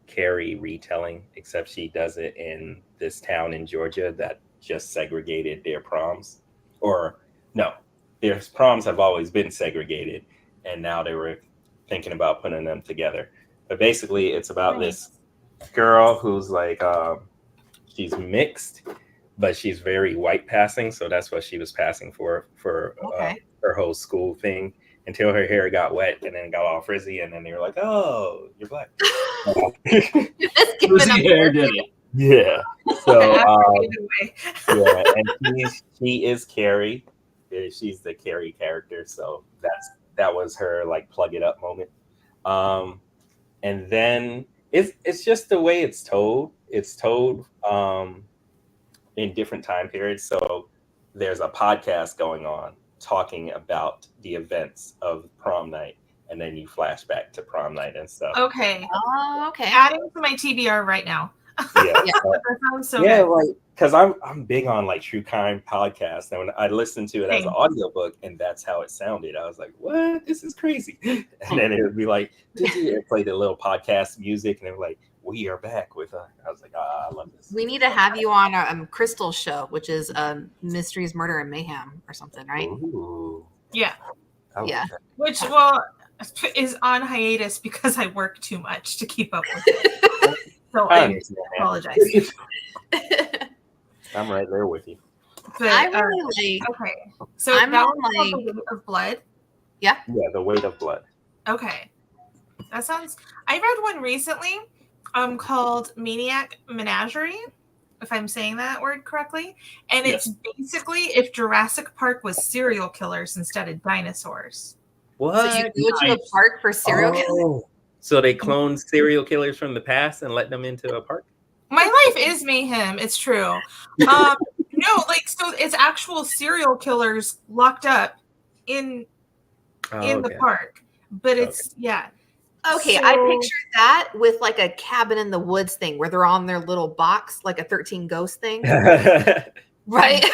Carrie retelling, except she does it in this town in Georgia that just segregated their proms. Or no, their proms have always been segregated, and now they were thinking about putting them together. But basically, it's about this girl who's like she's mixed, but she's very white passing, so that's what she was passing for her whole school thing. Until her hair got wet and then got all frizzy, and then they were like, "Oh, you're black." Frizzy hair did it. Yeah. So, and she is Carrie. She's the Carrie character, so that was her like plug it up moment. And then it's just the way it's told. It's told in different time periods. So there's a podcast going on talking about the events of prom night, and then you flash back to prom night and stuff. Okay. Oh, okay. Adding to my TBR right now. Yeah. That sounds so good. Like because I'm big on like true crime podcasts, and when I listened to it as an audiobook, and that's how it sounded, I was like, "What? This is crazy!" And then it would be like, it played the little podcast music, and they were like, "We are back with." I was like, "I love this." We need to have you on our Crystal show, which is Mysteries, Murder, and Mayhem or something, right? Ooh. Yeah. Yeah. Which is on hiatus because I work too much to keep up with it. So I apologize. I'm right there with you. But, I really like. Okay. So I'm that on, one's called like- The Weight of Blood. Yeah. Yeah, The Weight of Blood. Okay. That sounds. I read one recently, called Maniac Menagerie, if I'm saying that word correctly, and it's basically if Jurassic Park was serial killers instead of dinosaurs. What? So you go to a park for serial killers? So they cloned serial killers from the past and let them into a park? My life is mayhem. It's true. No, like, so it's actual serial killers locked up in the park, but it's Okay, So- I pictured that with like a cabin in the woods thing where they're on their little box, like a 13 ghost thing, right?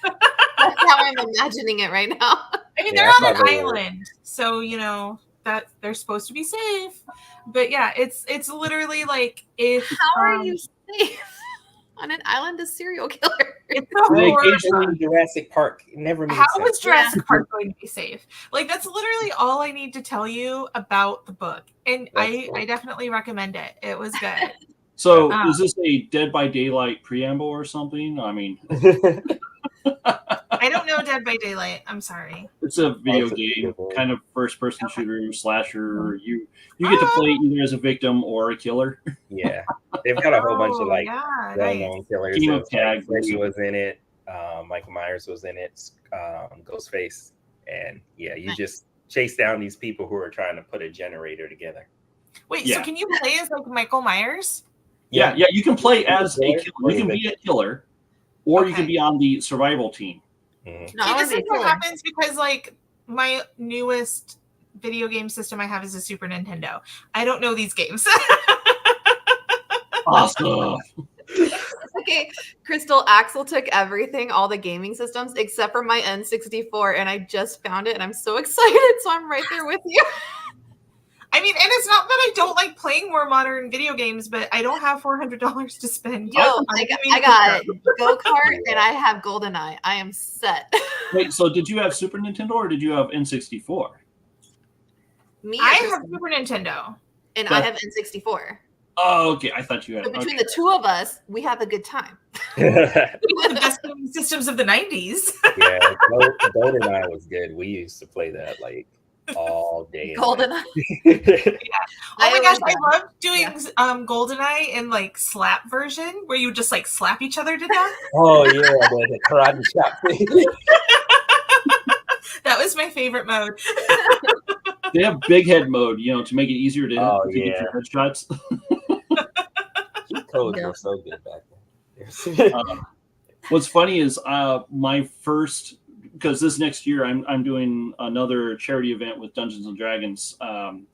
That's how I'm imagining it right now. I mean, Yeah, they're I on an thought they were- island, so that they're supposed to be safe. But yeah, it's literally like if How are you safe on an island of serial killers? It's a They horror. occasionally- Jurassic Park. It never made How sense. was Jurassic Park going to be safe? Like, that's literally all I need to tell you about the book, and That's cool. I definitely recommend it. It was good. So Um, is this a Dead by Daylight preamble or something? I mean, I don't know Dead by Daylight. I'm sorry. it's a video That's a game, video game. kind of first-person shooter slasher. You get to play either as a victim or a killer. Yeah, they've got a whole bunch of like yeah, well-known killers. Game of It's like Tag, Freddy basically. was in it. Michael Myers was in it. Ghostface, and you Nice. just chase down these people who are trying to put a generator together. Wait, Yeah. so can you play as like Michael Myers? Yeah, you can play as a Killer killer. You can or be a killer, or you can Okay. be on the survival team. Mhm. No, I See, want this to is be a what killer. happens because like my newest video game system I have is a Super Nintendo. I don't know these games. Awesome. Okay, Crystal, Axel took everything, all the gaming systems, except for my N64, and I just found it, and I'm so excited, so I'm right there with you. I mean, and it's not that I don't like playing more modern video games, but I don't have $400 to spend. Yo, on I gaming got system. Go-Kart, and I have GoldenEye. I am set. Wait, so did you have Super Nintendo or did you have N64? Me I and have Kristen, Super Nintendo. and I have N64. Oh, okay. I thought you had. So between Okay. the two of us, we have a good time. The best gaming systems of the 90s. Yeah, GoldenEye was good. We used to play that like all day. GoldenEye. Oh my gosh, I always- love doing GoldenEye in like slap version where you just like slap each other to death. Oh yeah, the karate chop thing. That was my favorite mode. They have big head mode, to make it easier to, Oh, to get your headshots. Cheat codes Yeah. were so good back then. What's funny is my first, because this next year I'm doing another charity event with Dungeons and Dragons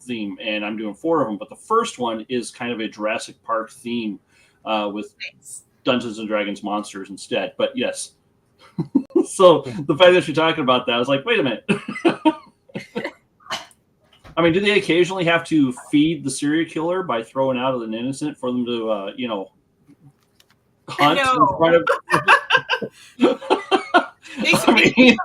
theme, and I'm doing 4 of them. But the first one is kind of a Jurassic Park theme with Dungeons and Dragons monsters instead. But yes, so the fact that you're talking about that, I was like, wait a minute. I mean, do they occasionally have to feed the serial killer by throwing out an innocent for them to, hunt in front of? I mean,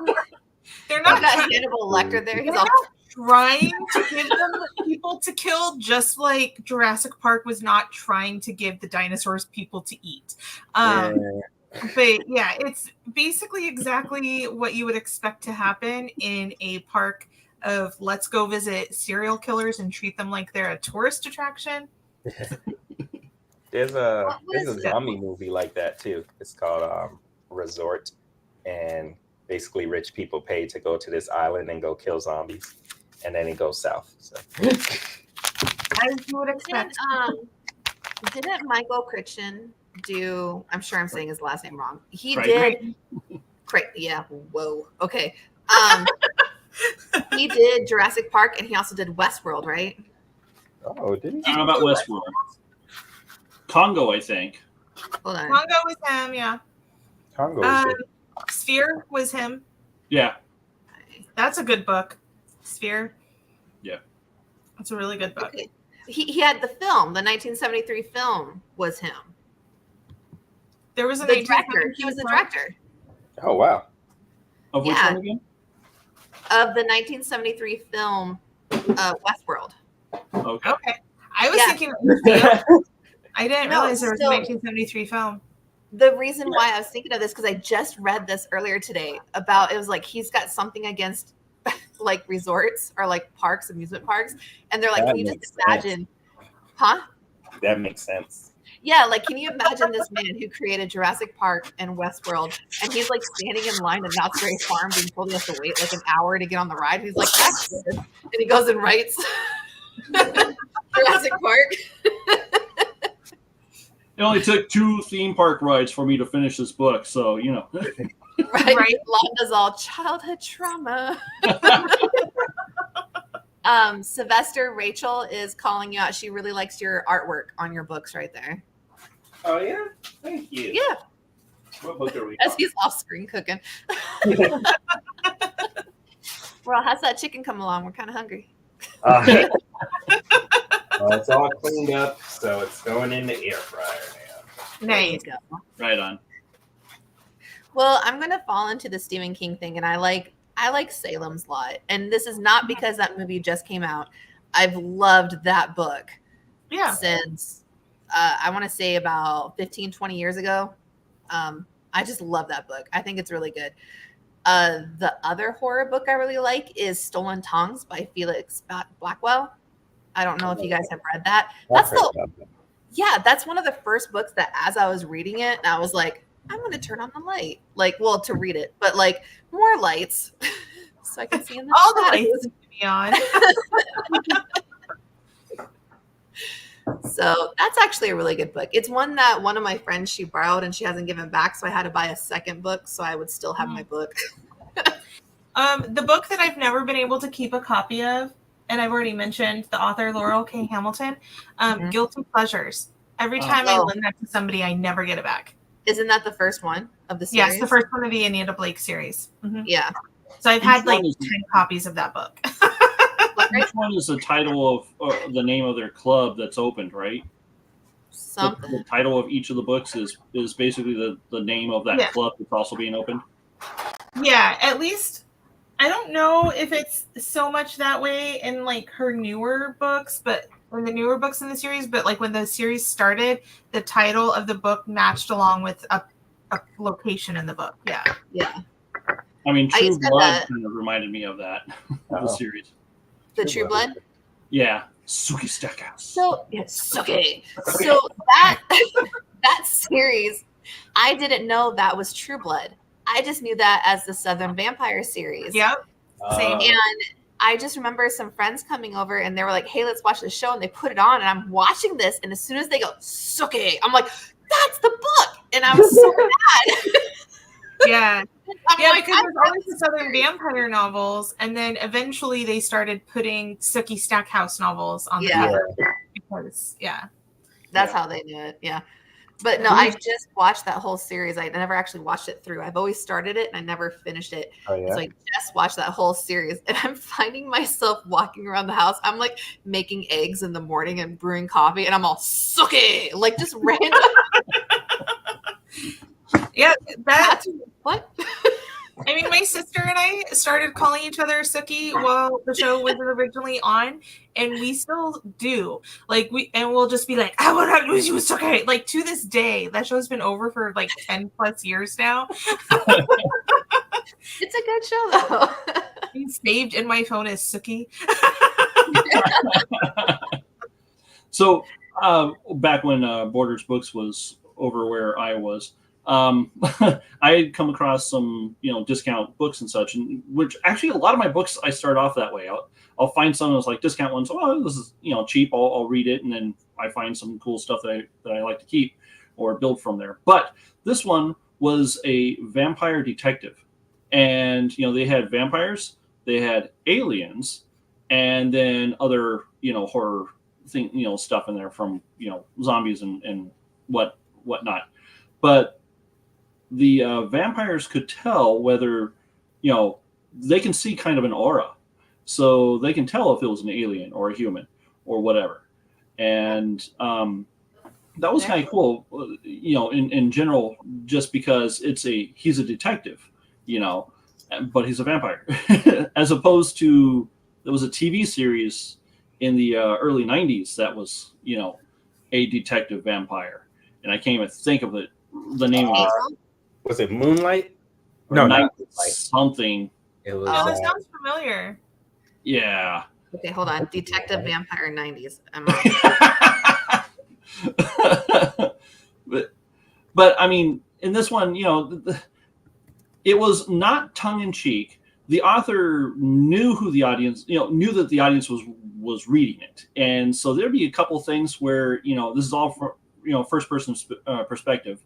They're I not got trying, Hannibal Lecter there. He's they're all not trying to give them people to kill, just like Jurassic Park was not trying to give the dinosaurs people to eat. But yeah, it's basically exactly what you would expect to happen in a park of let's go visit serial killers and treat them like they're a tourist attraction. There's a What was it? zombie movie like that too. It's called Resort, and basically rich people pay to go to this island and go kill zombies, and then it goes south. So As you would expect. Didn't Michael Crichton do? I'm sure I'm saying his last name wrong. He Crichton. did. Yeah. Whoa. Okay. He did Jurassic Park, and he also did Westworld, right? oh, didn't I don't know about Westworld. Congo, I think. Hold on. Congo was him, yeah. Congo was good. Sphere was him. Yeah. That's a good book. Sphere. Yeah. That's a really good book. Okay. He had the film, the 1973 film was him. There was a The director. He was the director Oh wow. Of which Yeah. one again? of the 1973 film Westworld. Okay. Okay. I was Yeah. thinking it was film. I didn't No, realize there was a so- 1973 film. The reason why I was thinking of this, because I just read this earlier today about, it was like he's got something against like resorts or like parks, amusement parks. And they're like, That can you just makes imagine? Huh? That makes sense. Yeah, like can you imagine this man who created Jurassic Park and Westworld, and he's like standing in line at Knott's Berry Farm being told he has to wait like an hour to get on the ride. He's like, that's good. And he goes and writes Jurassic Park. It only took 2 theme park rides for me to finish this book, so Right. Londa's all childhood trauma. Sylvester, Rachel is calling you out. She really likes your artwork on your books right there. Oh yeah, thank you. Yeah, What book are we? as he's off screen cooking. Well, how's that chicken come along? We're kind of hungry. Well, it's all cleaned up, so it's going in the air fryer now. Nice. There you go. right on. Well, I'm gonna fall into the Stephen King thing, and I like Salem's Lot, and this is not because that movie just came out. I've loved that book Yeah. since I want to say about 15, 20 years ago. I just love that book. I think it's really good. The other horror book I really like is Stolen Tongues by Felix Blackwell. I don't know if you guys have read that. That's that's one of the first books that as I was reading it, I was like, I'm going to turn on the light. Like, well, to read it, but like more lights so I can see in the All the shadows. lights need to be on. So that's actually a really good book. It's one that one of my friends, she borrowed and she hasn't given back. So I had to buy a second book so I would still have my book. The book that I've never been able to keep a copy of, and I've already mentioned the author Laurel K. Hamilton, Guilty Pleasures. Every time I lend that to somebody, I never get it back. Isn't that the first one of the series? Yes, the first one of the Anita Blake series. Mm-hmm. Yeah. So I've had like 10 copies of that book. Each one is the title of the name of their club that's opened, right? Something. The title of each of the books is basically the name of that club that's also being opened. Yeah, at least I don't know if it's so much that way in like her newer books, but in the newer books in the series, but like when the series started, the title of the book matched along with a location in the book. Yeah. Yeah. I mean, True Blood kind of reminded me of that, the series. The True Blood? Yeah. Suki Stackhouse. So, Suki. So that series, I didn't know that was True Blood. I just knew that as the Southern Vampire series. Yep. Same. And I just remember some friends coming over and they were like, hey, let's watch the show. And they put it on and I'm watching this. And as soon as they go, Suki, I'm like, that's the book. And I was so mad. Yeah. Because there's always the Southern Vampire novels. And then eventually they started putting Suki Stackhouse novels on the cover. Because, that's how they knew it. Yeah. But no, I just watched that whole series. I never actually watched it through. I've always started it and I never finished it. So I just watched that whole series and I'm finding myself walking around the house. I'm like making eggs in the morning and brewing coffee and I'm all Suki, like just random. Yeah, that's what? I mean, my sister and I started calling each other Suki while the show was originally on, and we still do. Like we'll just be like, "I will not lose you, Suki." Like to this day, that show's been over for like 10 plus years now. It's a good show, though. It's saved in my phone as Suki. So back when Borders Books was over where I was. I had come across some, discount books and such, and which actually a lot of my books I start off that way. I'll find some that's like discount ones. Oh, this is cheap. I'll read it, and then I find some cool stuff that I like to keep or build from there. But this one was a vampire detective, and they had vampires, they had aliens, and then other horror thing stuff in there from zombies and whatnot. But the vampires could tell whether, they can see kind of an aura. So they can tell if it was an alien or a human or whatever. And that was kind of cool, in general, just because he's a detective, but he's a vampire. As opposed to, there was a TV series in the early 90s that was, a detective vampire. And I can't even think of the name of it. Was it Moonlight? No, not something. It was. Oh, that sounds familiar. Yeah. Okay, hold on. Detective Vampire 90s. but I mean, in this one, it was not tongue in cheek. The author knew who the audience, knew that the audience was reading it, and so there'd be a couple things where this is all from first person perspective.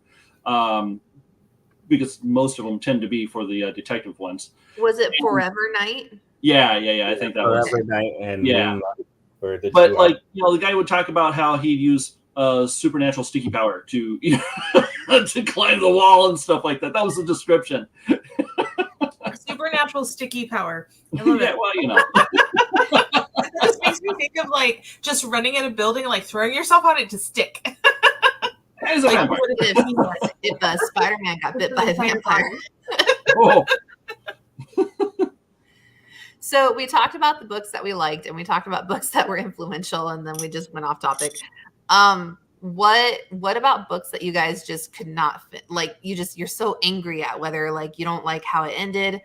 Because most of them tend to be for the detective ones. Was it Forever Night? Yeah. I think that was Forever Night and yeah. For the but the guy would talk about how he'd use supernatural sticky power to to climb the wall and stuff like that. That was the description. Supernatural sticky power. I love it. Well, This makes me think of like just running in a building, like throwing yourself on it to stick. Like, what if Spider-Man got bit by a vampire? Oh. So we talked about the books that we liked, and we talked about books that were influential, and then we just went off topic. What about books that you guys just could not fit? Like you're so angry at, whether like you don't like how it ended,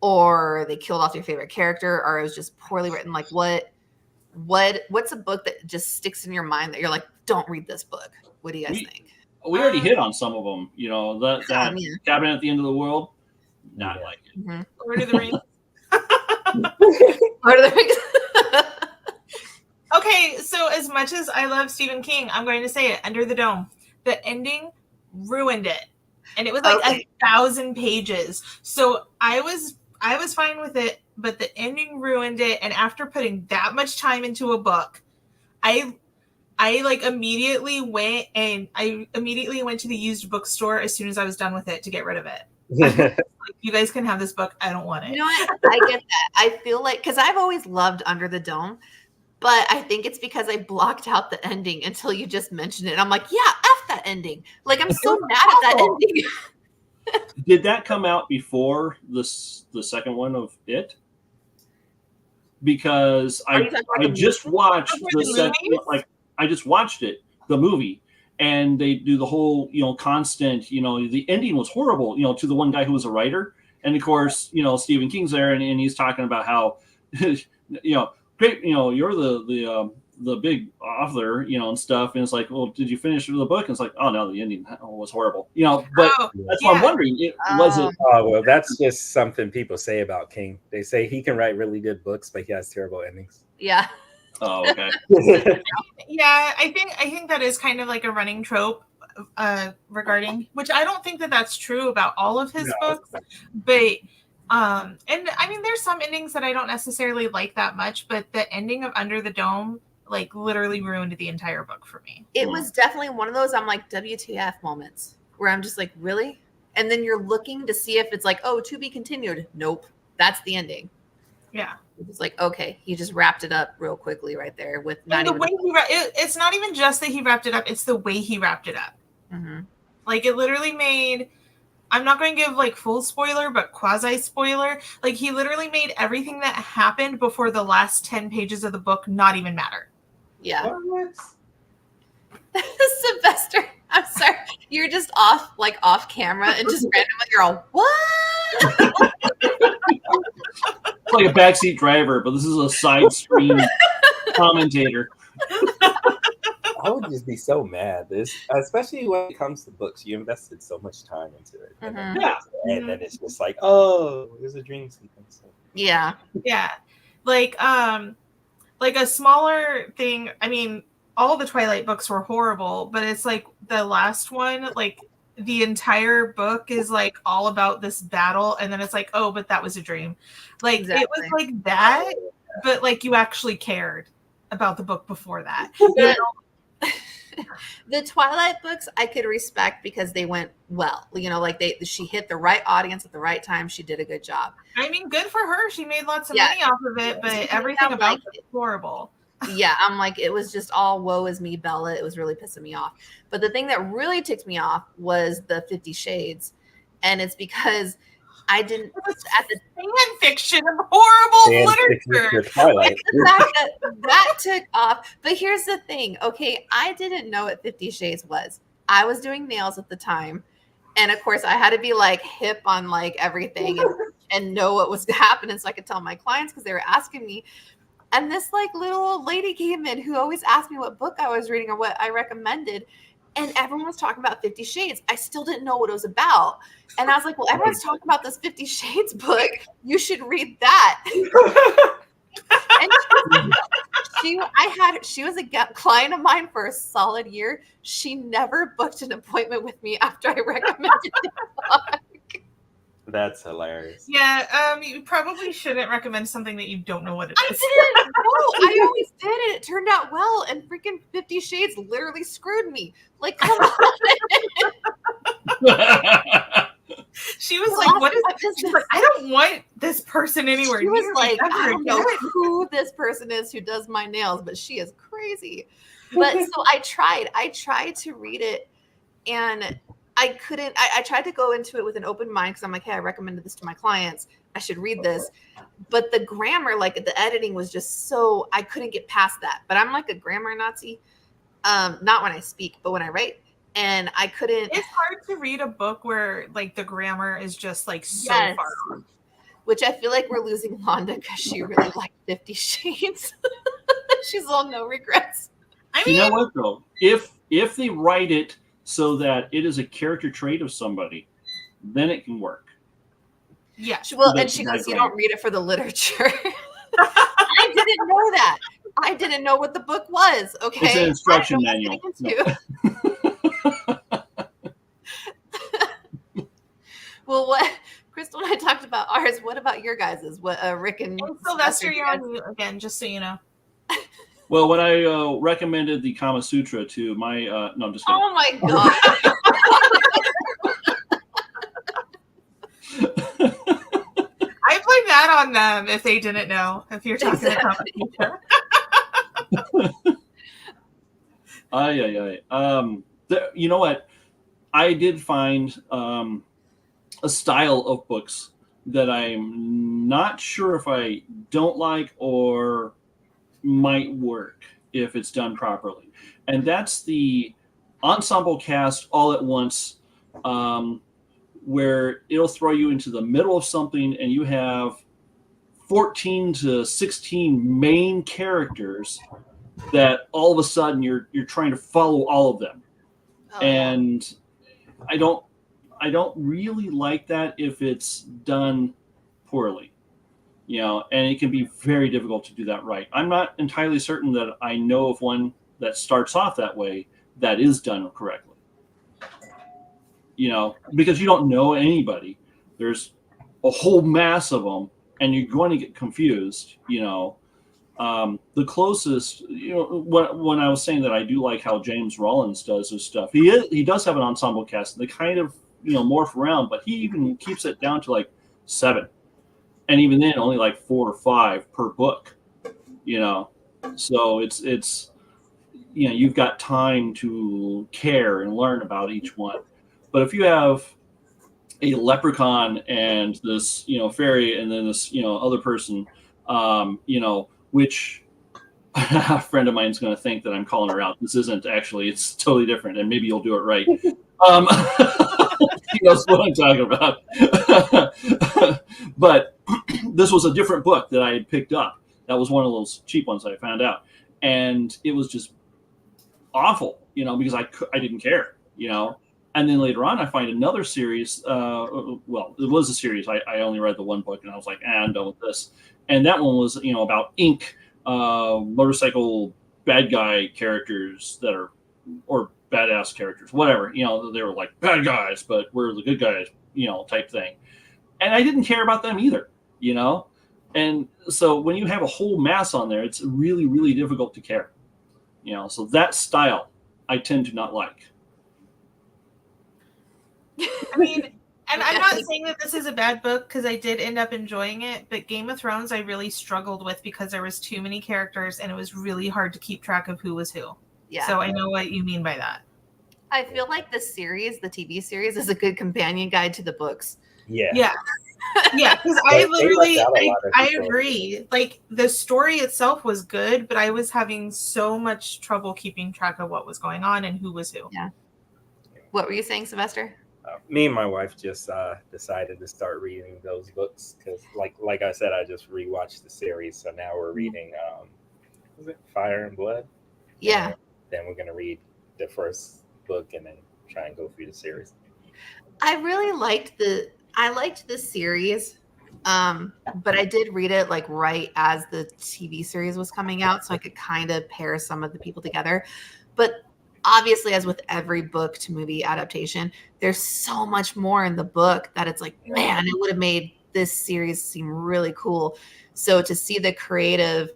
or they killed off your favorite character, or it was just poorly written. Like what's a book that just sticks in your mind that you're like, don't read this book? What do you guys think? We already hit on some of them. That Cabin at the End of the World. Not like it. Mm-hmm. Lord of the Rings. Lord of the Rings. Okay, so as much as I love Stephen King, I'm going to say it. Under the Dome, the ending ruined it, and it was like 1,000 pages. So I was fine with it, but the ending ruined it. And after putting that much time into a book, I like immediately went to the used bookstore as soon as I was done with it to get rid of it. Like, you guys can have this book. I don't want it. You know what? I get that. I feel like, because I've always loved Under the Dome, but I think it's because I blocked out the ending until you just mentioned it. I'm like, yeah, F that ending. Like, I'm so mad at that ending. Did that come out before the second one of it? Because I just watched the second, like I just watched it, the movie, and they do the whole, constant, the ending was horrible, to the one guy who was a writer. And of course, Stephen King's there and he's talking about how, great, you're the big author, and stuff. And it's like, well, did you finish the book? And it's like, oh no, the ending was horrible, but that's what I'm wondering. Was it? Oh, well, that's just something people say about King. They say he can write really good books, but he has terrible endings. Yeah. Oh, okay. Yeah, I think that is kind of like a running trope regarding, which I don't think that that's true about all of his books, but and I mean, there's some endings that I don't necessarily like that much, but the ending of Under the Dome like literally ruined the entire book for me. It was definitely one of those I'm like WTF moments where I'm just like, really? And then you're looking to see if it's like, oh, to be continued. Nope, that's the ending. Yeah. It's like, okay, he just wrapped it up real quickly right there with not and the even way it's not even just that he wrapped it up, it's the way he wrapped it up. Mm-hmm. Like, it literally made, I'm not going to give like full spoiler, but quasi spoiler. Like, he literally made everything that happened before the last 10 pages of the book not even matter. Yeah. Sylvester, I'm sorry. You're just off camera and just randomly you're all, what? It's like a backseat driver, but this is a side screen commentator. I would just be so mad. Especially when it comes to books, you invested so much time into it, and then it's just like, oh, there's a dream sequence. Yeah. Like a smaller thing. I mean, all the Twilight books were horrible, but it's like the last one, like the entire book is like all about this battle, and then it's like, oh, but that was a dream. Like, It was like that, but like you actually cared about the book before that. The Twilight books I could respect because they went well. She hit the right audience at the right time. She did a good job. I mean, good for her. She made lots of money off of it, but everything about it was horrible. Yeah, I'm like, it was just all woe is me, Bella. It was really pissing me off. But the thing that really ticked me off was the 50 Shades. And it's because I didn't at the fan fiction of horrible literature. It's the fact that took off. But here's the thing. Okay, I didn't know what 50 Shades was. I was doing nails at the time. And of course I had to be like hip on like everything and know what was happening so I could tell my clients because they were asking me. And this like little old lady came in who always asked me what book I was reading or what I recommended. And everyone was talking about 50 Shades. I still didn't know what it was about. And I was like, well, everyone's talking about this 50 Shades book. You should read that. And she was a client of mine for a solid year. She never booked an appointment with me after I recommended the book. That's hilarious. Yeah, you probably shouldn't recommend something that you don't know what it is. I didn't. No, I always did it. It turned out well, and freaking 50 Shades literally screwed me. Like, come on. She was like, "What is this?" She's like, "I don't want this person anywhere." She was like, "I don't know who this person is who does my nails, but she is crazy." But so I tried to read it, and I couldn't. I tried to go into it with an open mind because I'm like, hey, I recommended this to my clients. I should read this. But the grammar, like the editing was just so, I couldn't get past that. But I'm like a grammar Nazi. Not when I speak, but when I write. And I couldn't. It's hard to read a book where like the grammar is just like so far off. Which I feel like we're losing Londa because she really liked 50 Shades. She's all no regrets. I mean, you know what though? If they write it so that it is a character trait of somebody, then it can work. Yeah. And she goes, you don't read it for the literature. I didn't know that. I didn't know what the book was. Okay, It's an instruction I don't know manual. what I'm getting into. Well, what Crystal and I talked about ours. What about your guys's? What Rick and Sylvester, you you're guys- on mute again, just so you know. Well, when I recommended the Kama Sutra to my no, I'm just kidding. Oh my god! I blame that on them if they didn't know. If you're talking about You know what? I did find a style of books that I'm not sure if I don't like or might work if it's done properly. And that's the ensemble cast all at once, where it'll throw you into the middle of something and you have 14 to 16 main characters that all of a sudden you're trying to follow all of them. Oh, And I don't really like that if it's done poorly. And it can be very difficult to do that right. I'm not entirely certain that I know of one that starts off that way that is done correctly. Because you don't know anybody. There's a whole mass of them, and you're going to get confused. The closest, when I was saying that I do like how James Rollins does his stuff, he does have an ensemble cast. They kind of morph around, but he even keeps it down to like 7, and even then only like 4 or 5 per book. So it's you've got time to care and learn about each one. But if you have a leprechaun and this fairy and then this other person, which a friend of mine is going to think that I'm calling her out. This isn't actually; it's totally different, and maybe you'll do it right. He knows what I'm talking about. But this was a different book that I had picked up. That was one of those cheap ones I found out, and it was just awful, because I didn't care, And then later on, I find another series. Well, it was a series. I only read the one book, and I was like, I'm done with this. And that one was, about ink, motorcycle bad guy characters that are, or badass characters, whatever. They were like bad guys, but we're the good guys, type thing. And I didn't care about them either, And so when you have a whole mass on there, it's really, really difficult to care, So that style, I tend to not like. I mean, and I'm not saying that this is a bad book because I did end up enjoying it, but Game of Thrones I really struggled with because there was too many characters and it was really hard to keep track of who was who. Yeah. So I know what you mean by that. I feel like the TV series, is a good companion guide to the books. Yeah. Yeah, because I agree. Like the story itself was good, but I was having so much trouble keeping track of what was going on and who was who. Yeah. What were you saying, Sylvester? Me and my wife just decided to start reading those books because, like I said, I just rewatched the series, so now we're reading was it Fire and Blood? Yeah. And then we're gonna read the first book and then try and go through the series. I really liked the series, but I did read it like right as the TV series was coming out, so I could kind of pair some of the people together. But obviously, as with every book to movie adaptation, there's so much more in the book that it's like, man, it would have made this series seem really cool. So to see the creative,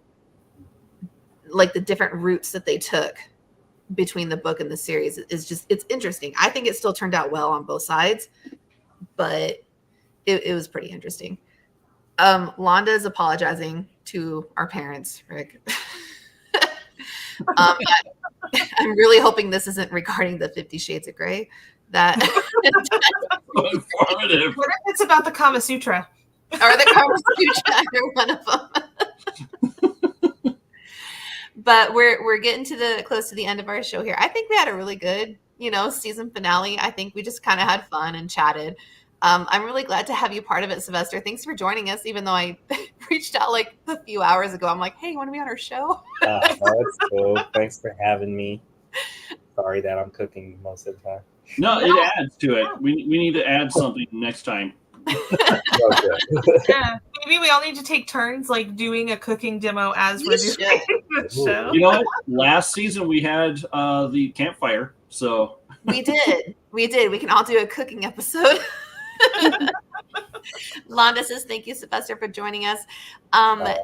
like the different routes that they took between the book and the series is it's interesting. I think it still turned out well on both sides, but it was pretty interesting. Londa is apologizing to our parents, Rick. I'm really hoping this isn't regarding the 50 Shades of Grey. That Informative. What if it's about the Kama Sutra? or the Kama Sutra, either one of them. But we're getting close to the end of our show here. I think we had a really good, season finale. I think we just kind of had fun and chatted. I'm really glad to have you part of it, Sylvester. Thanks for joining us, even though I reached out like a few hours ago. I'm like, hey, you want to be on our show? No, that's cool. Thanks for having me. Sorry that I'm cooking most of the time. No, it adds to it. We need to add something next time. Yeah, maybe we all need to take turns, like doing a cooking demo as we're doing the show. You know what? Last season we had the campfire, so We did. We can all do a cooking episode. Londa says, thank you, Sylvester, for joining us.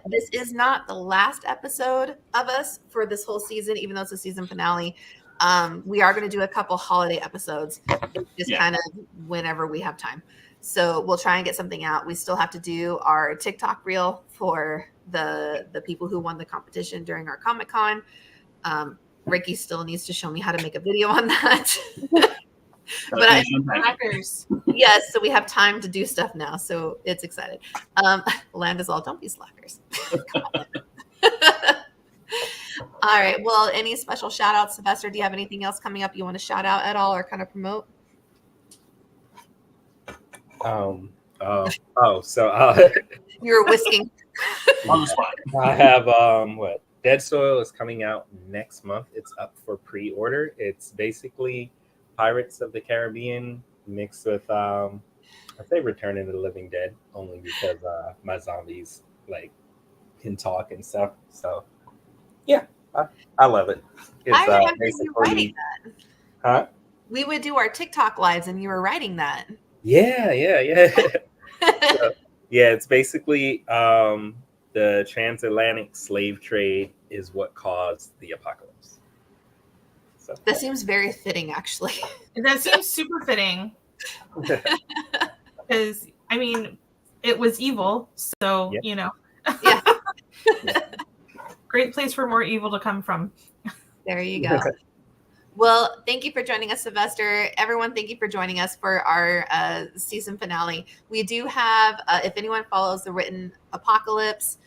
This is not the last episode of us for this whole season, even though it's a season finale. We are going to do a couple holiday episodes. It's just kind of whenever we have time. So we'll try and get something out. We still have to do our TikTok reel for the people who won the competition during our Comic-Con. Rikki still needs to show me how to make a video on that. But yes, so we have time to do stuff now. So it's excited. Land is all, don't be slackers. All right. Well, any special shout outs, Sylvester? Do you have anything else coming up you want to shout out at all or kind of promote? You were whisking. on the spot. I have Dead Soil is coming out next month. It's up for pre-order. It's basically Pirates of the Caribbean mixed with I say Return of the Living Dead, only because my zombies like can talk and stuff. So yeah, I love it. It's I remember you writing that. Huh? We would do our TikTok lives and you were writing that. Yeah. So, yeah, it's basically the transatlantic slave trade is what caused the apocalypse. So That seems very fitting, actually. That seems super fitting. Because, I mean, it was evil. So, you know. Yeah. Great place for more evil to come from. There you go. Well, thank you for joining us, Sylvester. Everyone, thank you for joining us for our season finale. We do have, if anyone follows the Written Apocalypse,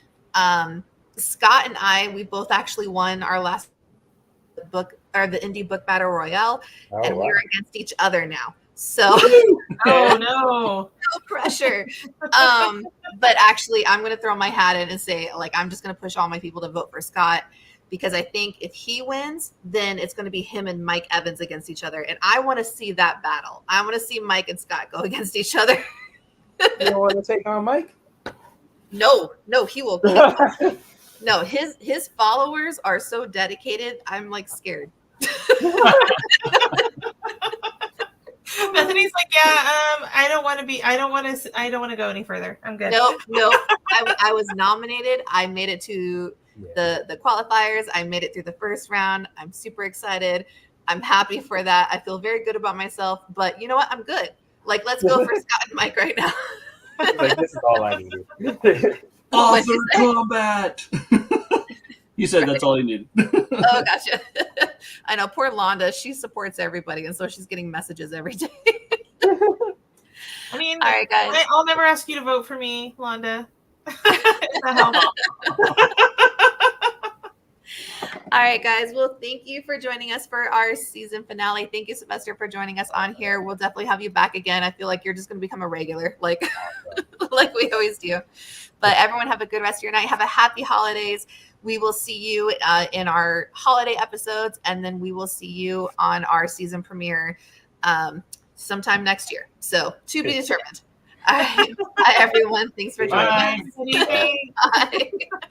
Scott and I, we both actually won our last book, or the Indie Book Battle Royale, and we're against each other now. So, oh no, no pressure. But actually, I'm going to throw my hat in and say, like, I'm just going to push all my people to vote for Scott. Because I think if he wins, then it's going to be him and Mike Evans against each other. And I want to see that battle. I want to see Mike and Scott go against each other. You don't want to take on Mike? No, he will. No, his followers are so dedicated. I'm like scared. Bethany's like, yeah, I don't want to go any further. I'm good. No. I was nominated. I made it to the qualifiers. I made it through the first round. I'm super excited. I'm happy for that. I feel very good about myself, but you know what? I'm good. Like, let's go for Scott and Mike right now. Like, this is all I needed. Author combat. You said that's all you needed. Oh, gotcha. I know. Poor Londa. She supports everybody, and so she's getting messages every day. I mean, all right, guys. I'll never ask you to vote for me, Londa. All right, guys. Well, thank you for joining us for our season finale. Thank you, Sylvester, for joining us on here. We'll definitely have you back again. I feel like you're just going to become a regular, like we always do. But everyone have a good rest of your night. Have a happy holidays. We will see you in our holiday episodes, and then we will see you on our season premiere sometime next year. So to be determined. All right. Bye, everyone. Thanks for joining us. Bye. Bye.